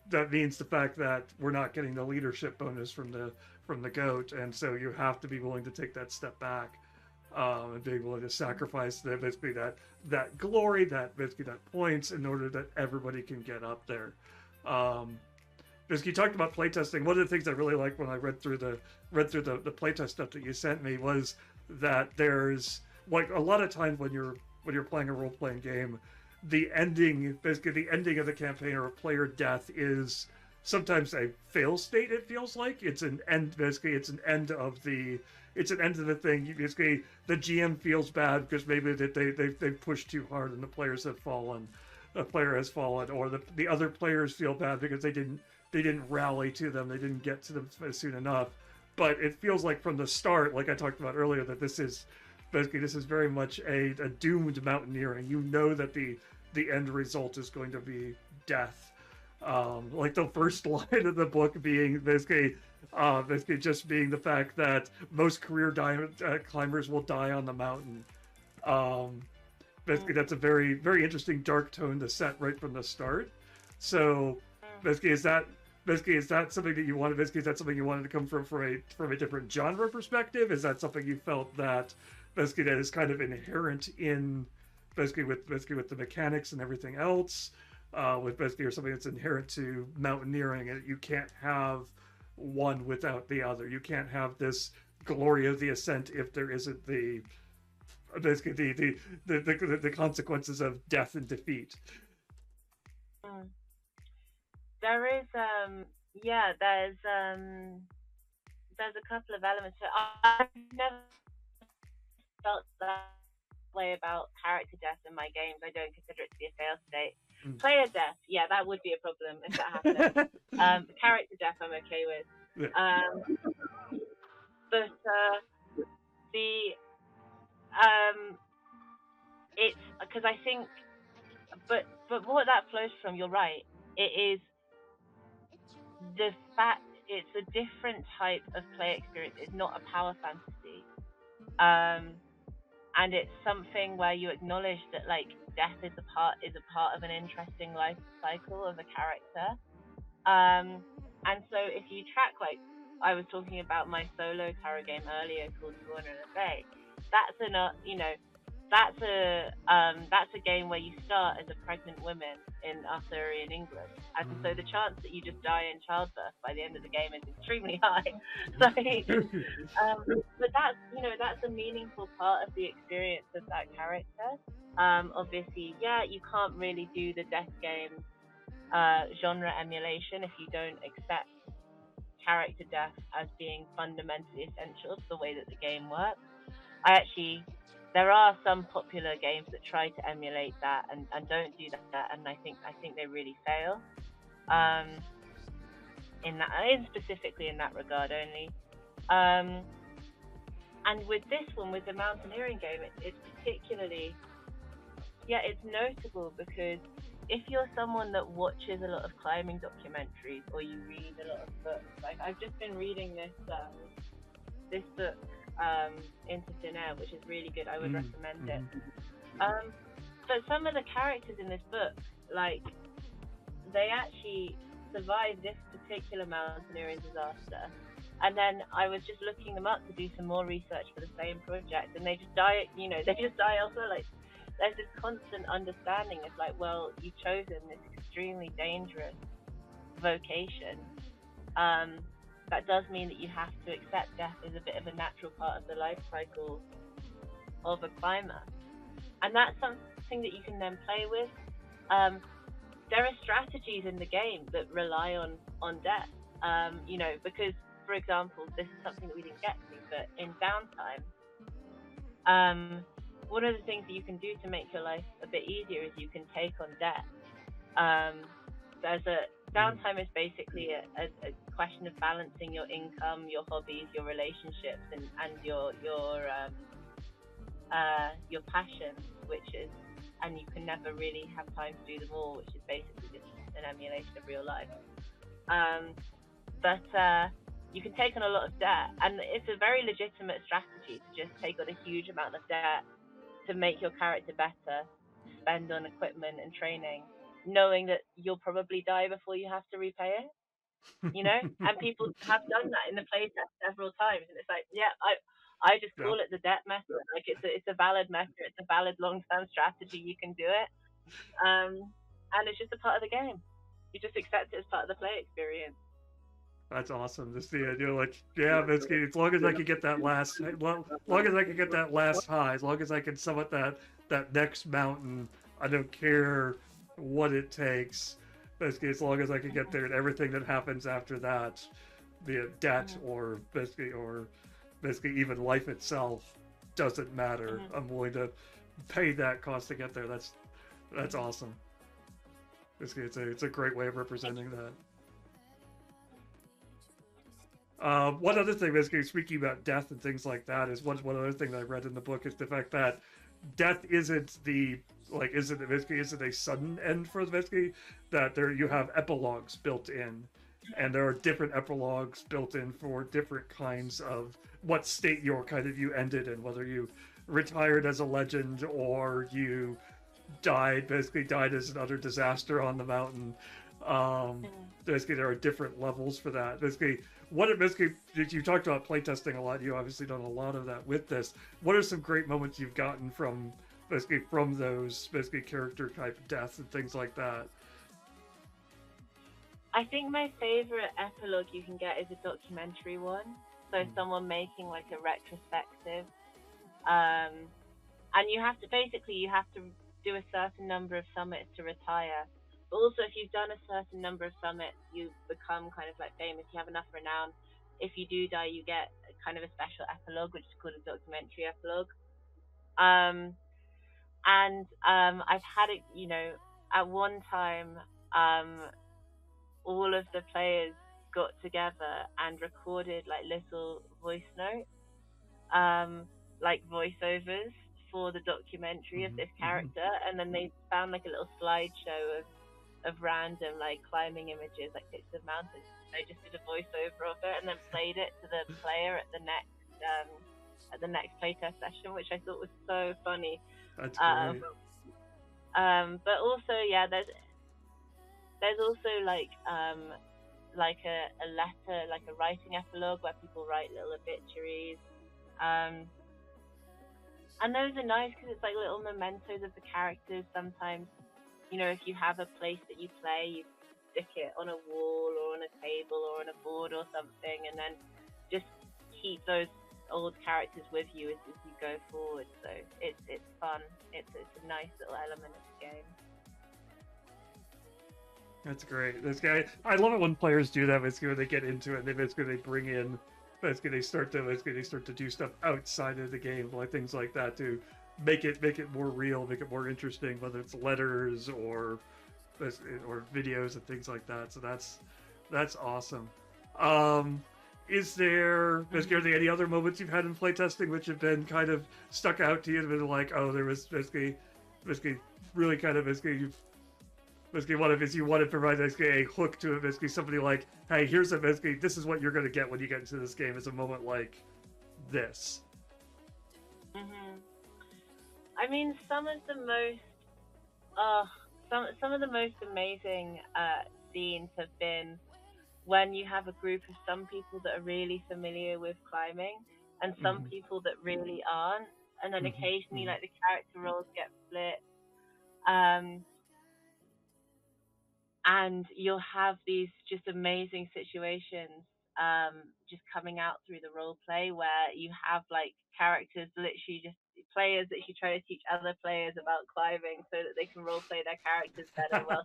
that means the fact that we're not getting the leadership bonus from the goat, and so you have to be willing to take that step back, and being willing to sacrifice that glory, that points, in order that everybody can get up there. Because you talked about playtesting. One of the things I really liked when I read through the playtest stuff that you sent me was that there's, like, a lot of times when you're playing a role-playing game, the ending of the campaign or a player death is sometimes a fail state. It feels like it's an end. Basically, it's an end of the thing. Basically, the GM feels bad because maybe that they pushed too hard and the players have fallen. A player has fallen, or the other players feel bad because they didn't rally to them. They didn't get to them soon enough. But it feels like from the start, like I talked about earlier, that this is very much a doomed mountaineering. You know that the end result is going to be death. Like the first line of the book being basically just being the fact that most career climbers will die on the mountain. Basically, that's a very, very interesting dark tone to set right from the start. So, basically, is that something that you wanted? Basically, is that something you wanted to come from a different genre perspective? Is that something you felt that basically that is kind of inherent in with the mechanics and everything else? With basically, or something that's inherent to mountaineering, and you can't have one without the other. You can't have this glory of the ascent if there isn't the consequences of death and defeat. There is there's a couple of elements to it. I've never felt that way about character death in my games. I don't consider it to be a fail state. Player death, yeah, that would be a problem if that happened. Character death I'm okay with. But it's because I think, but what that flows from, you're right, it is the fact it's a different type of play experience. It's not a power fantasy, and it's something where you acknowledge that, like, death is a part of an interesting life cycle of a character. And so if you track, like I was talking about my solo tarot game earlier called Corner in the Bay, that's a game where you start as a pregnant woman in Arthurian England, and so the chance that you just die in childbirth by the end of the game is extremely high. So, but that's a meaningful part of the experience of that character. Obviously, yeah, you can't really do the death game genre emulation if you don't accept character death as being fundamentally essential to the way that the game works. There are some popular games that try to emulate that and don't do that, and I think they really fail. Specifically in that regard only. And with this one, with the mountaineering game, it's particularly, it's notable because if you're someone that watches a lot of climbing documentaries or you read a lot of books, like I've just been reading this book, Into Thin Air, which is really good. I would recommend it. But some of the characters in this book, like, they actually survived this particular mountaineering disaster, and then I was just looking them up to do some more research for the same project, and they just die. They just die elsewhere. Like, there's this constant understanding of like, well, you've chosen this extremely dangerous vocation. That does mean that you have to accept death as a bit of a natural part of the life cycle of a climber. And that's something that you can then play with. There are strategies in the game that rely on death. Because, for example, this is something that we didn't get to, but in Downtime, one of the things that you can do to make your life a bit easier is you can take on debt. Downtime is basically a question of balancing your income, your hobbies, your relationships, and your passions, and you can never really have time to do them all, which is basically just an emulation of real life. But you can take on a lot of debt, and it's a very legitimate strategy to just take on a huge amount of debt to make your character better, spend on equipment and training, knowing that you'll probably die before you have to repay it, and people have done that in the playtest several times, and it's like, yeah, I just call it the debt method. Like, it's a valid method, it's a valid long-term strategy, you can do it, and it's just a part of the game. You just accept it as part of the play experience. That's awesome. Just the idea, like, basically, as long as I can get that last, as long as I can get that last high, as long as I can summit that next mountain, I don't care what it takes. Basically, as long as I can get there, and everything that happens after that, be it debt or basically even life itself, doesn't matter. I'm willing to pay that cost to get there. That's awesome. Basically, it's a great way of representing that. One other thing, basically, speaking about death and things like that, is one other thing that I read in the book is the fact that death isn't a sudden end for basically, that you have epilogues built in, and there are different epilogues built in for different kinds of what state you ended in, whether you retired as a legend or you died as an utter disaster on the mountain. Basically, there are different levels for that. Basically, you talked about playtesting a lot. You obviously done a lot of that with this. What are some great moments you've gotten from those character type deaths and things like that? I think my favorite epilogue you can get is a documentary one. So someone making like a retrospective, and you have to do a certain number of summits to retire. But also, if you've done a certain number of summits, you become kind of like famous. You have enough renown. If you do die, you get kind of a special epilogue, which is called a documentary epilogue. I've had it, at one time, all of the players got together and recorded like little voice notes, like voiceovers for the documentary of this character, and then they found like a little slideshow of random like climbing images, like pictures of mountains. They just did a voiceover of it and then played it to the player at the next playtest session, which I thought was so funny. That's great. But also, there's also like a letter, like a writing epilogue where people write little obituaries, and those are nice because it's like little mementos of the characters. Sometimes, if you have a place that you play, you stick it on a wall or on a table or on a board or something, and then just keep those old characters with you as you go forward. So it's fun. It's a nice little element of the game. That's great. I love it when players do that. Basically, when they get into it, they bring in. They start to do stuff outside of the game, like things like that, to make it more real, make it more interesting, whether it's letters or videos and things like that. So that's awesome. Is there any other moments you've had in playtesting which have been kind of stuck out to you and been like, oh, there was basically really kind of you've basically what if is you want to provide basically a hook to it, basically somebody like, hey, here's a basically this is what you're going to get when you get into this game is a moment like this. I mean, some of the most some of the most amazing scenes have been when you have a group of some people that are really familiar with climbing and some people that really aren't, and then occasionally like the character roles get split, and you'll have these just amazing situations just coming out through the role play where you have like characters literally just players literally try to teach other players about climbing so that they can role play their characters better, while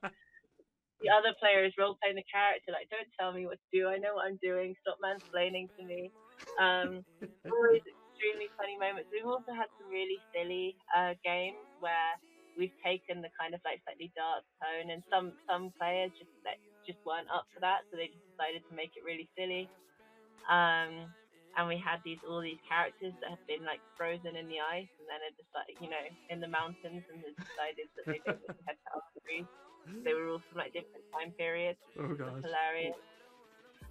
the other player is role playing the character. Like, don't tell me what to do. I know what I'm doing. Stop mansplaining to me. Always extremely funny moments. We've also had some really silly games where we've taken the kind of like slightly dark tone, and some players just weren't up for that, so they just decided to make it really silly. And we had all these characters that have been like frozen in the ice, and then are just like in the mountains, and they decided that they basically had to upgrade. They were all from like different time periods. Oh It was gosh. hilarious.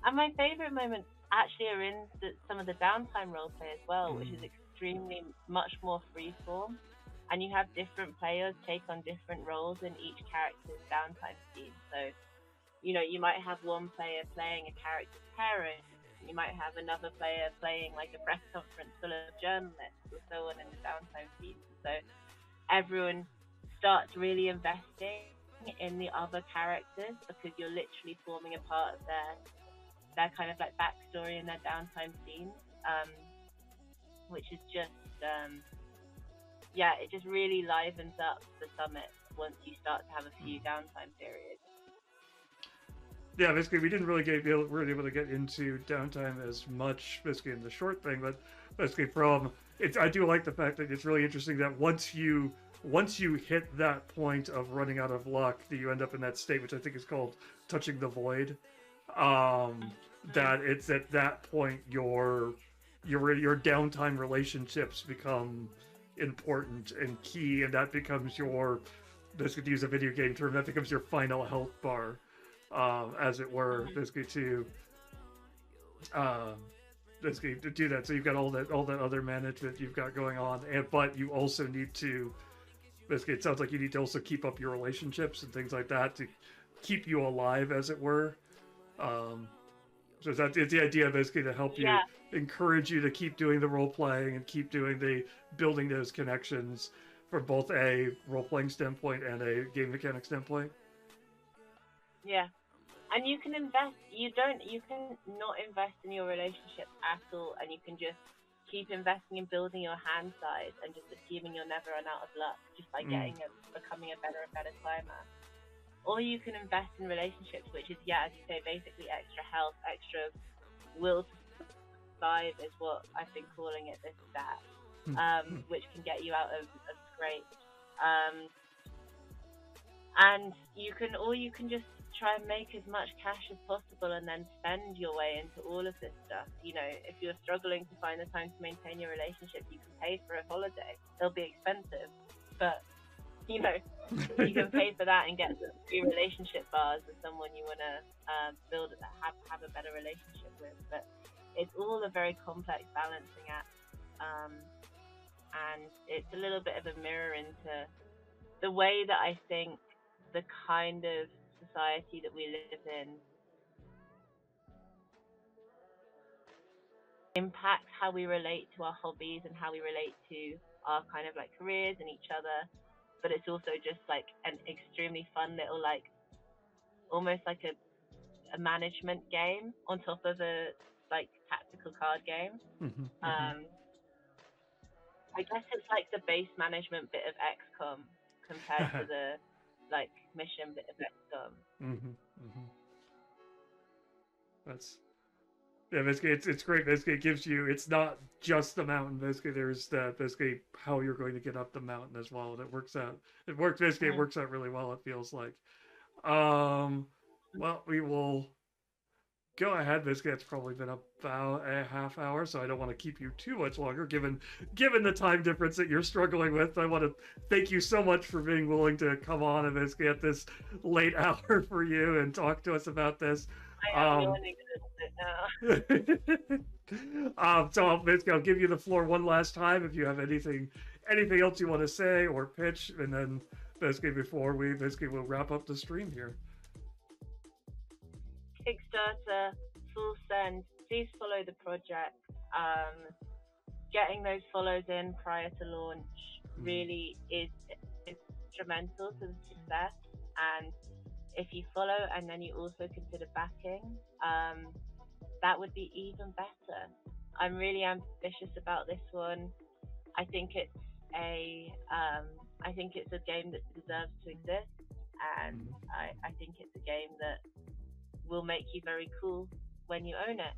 And my favorite moments actually are in some of the Downtime roleplay as well, which is extremely much more freeform. And you have different players take on different roles in each character's Downtime scene. So, you might have one player playing a character's parent, you might have another player playing like a press conference full of journalists or so on in the Downtime scene. So everyone starts really investing in the other characters because you're literally forming a part of their kind of like backstory and their Downtime scenes, which is just it just really livens up the summit once you start to have a few Downtime periods. Yeah, basically we didn't really really able to get into Downtime as much basically in the short thing, but basically I do like the fact that it's really interesting that once you hit that point of running out of luck, that you end up in that state, which I think is called touching the void. That it's at that point your Downtime relationships become important and key, and that becomes your, basically to use a video game term, that becomes your final health bar, as it were, basically to do that. So you've got all that other management you've got going on, but you also need to, basically, it sounds like you need to also keep up your relationships and things like that to keep you alive, as it were. So it's the idea basically to help you, encourage you to keep doing the role playing and keep doing building those connections from both a role playing standpoint and a game mechanic standpoint. Yeah. And you can invest, you can not invest in your relationship at all, and you can just keep investing in building your hand size and just assuming you'll never run out of luck just by becoming a better and better climber. Or you can invest in relationships, which is, as you say, basically extra health, extra will to survive is what I've been calling it, this stat, which can get you out of scrapes. And you can just try and make as much cash as possible and then spend your way into all of this stuff. If you're struggling to find the time to maintain your relationship, you can pay for a holiday. They'll be expensive, but you can pay for that and get some free relationship bars with someone you want to have a better relationship with. But it's all a very complex balancing act, and it's a little bit of a mirror into the way that I think the kind of society that we live in impacts how we relate to our hobbies and how we relate to our kind of like careers and each other. But it's also just like an extremely fun little, like, almost like a management game on top of a like tactical card game. I guess it's like the base management bit of XCOM compared to the like mission bit of XCOM. That's basically it's great. Basically, it gives you, it's not just the mountain. Basically, there's that basically how you're going to get up the mountain as well. And it works out. It works out really well. It feels like. Well, we will go ahead. Basically, it's probably been about a half hour, so I don't want to keep you too much longer. Given the time difference that you're struggling with, I want to thank you so much for being willing to come on and basically at this late hour for you and talk to us about this. I am yawning a little bit now. So I'll give you the floor one last time if you have anything else you want to say or pitch, and then basically before we we'll wrap up the stream here. Kickstarter, full send. Please follow the project. Getting those follows in prior to launch really is instrumental to the success. And if you follow and then you also consider backing, that would be even better. I'm really ambitious about this one. I think it's a game that deserves to exist, and I think it's a game that will make you very cool when you own it.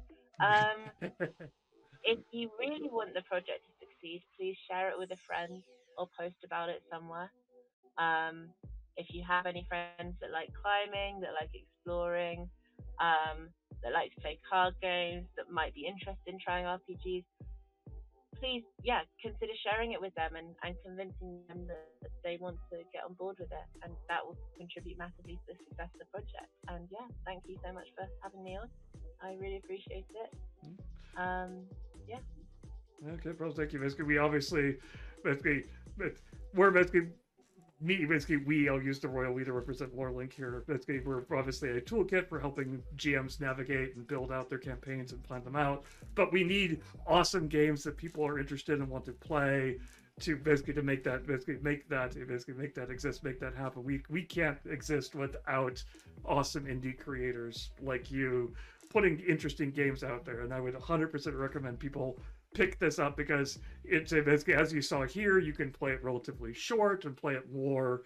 If you really want the project to succeed, please share it with a friend or post about it somewhere. If you have any friends that like climbing, that like exploring, that like to play card games, that might be interested in trying RPGs, please, consider sharing it with them and convincing them that they want to get on board with it, and that will contribute massively to the success of the project. And thank you so much for having me on. I really appreciate it. Okay, bro, thank you. Basically, we obviously, I'll use the royal we to represent Lorelink here. Basically, we're obviously a toolkit for helping GMs navigate and build out their campaigns and plan them out. But we need awesome games that people are interested in and want to play to make that exist, make that happen. We can't exist without awesome indie creators like you putting interesting games out there. And I would 100% recommend people pick this up, because it's basically, as you saw here, you can play it relatively short and play it more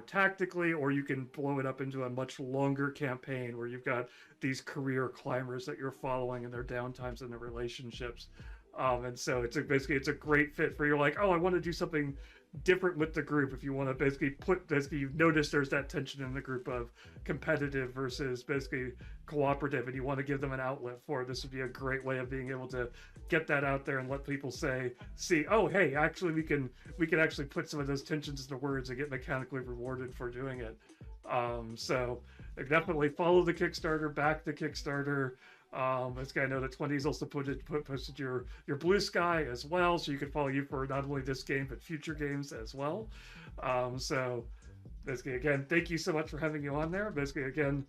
tactically, or you can blow it up into a much longer campaign where you've got these career climbers that you're following and their downtimes and their relationships. And so it's a great fit for, you're like, oh, I want to do something different with the group. If you want to you notice there's that tension in the group of competitive versus basically cooperative, and you want to give them an outlet for it, this would be a great way of being able to get that out there and let people see, oh, hey, actually we can actually put some of those tensions into words and get mechanically rewarded for doing it. So definitely follow the Kickstarter, back the Kickstarter. This guy, I know that 20's also posted your Blue Sky as well, so you can follow you for not only this game but future games as well. So basically, again, thank you so much for having you on there. Basically, again,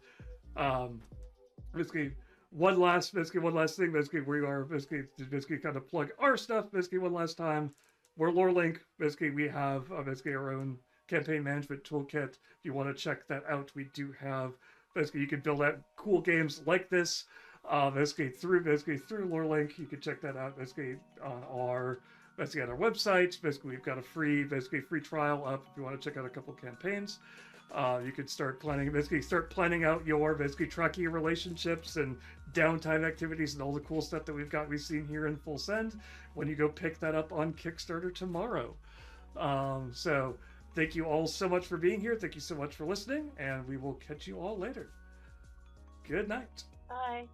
one last thing. Basically, we are basically kind of plug our stuff. Basically, one last time, we're Lorelink. Basically, we have our own campaign management toolkit. If you want to check that out, we do have. Basically, you can build out cool games like this. Through Lorelink, you can check that out. Basically on our website. Basically, we've got a free trial up if you want to check out a couple campaigns. You can start planning out your tracking your relationships and downtime activities and all the cool stuff that we've seen here in full send when you go pick that up on Kickstarter tomorrow. So thank you all so much for being here. Thank you so much for listening, and we will catch you all later. Good night. Bye.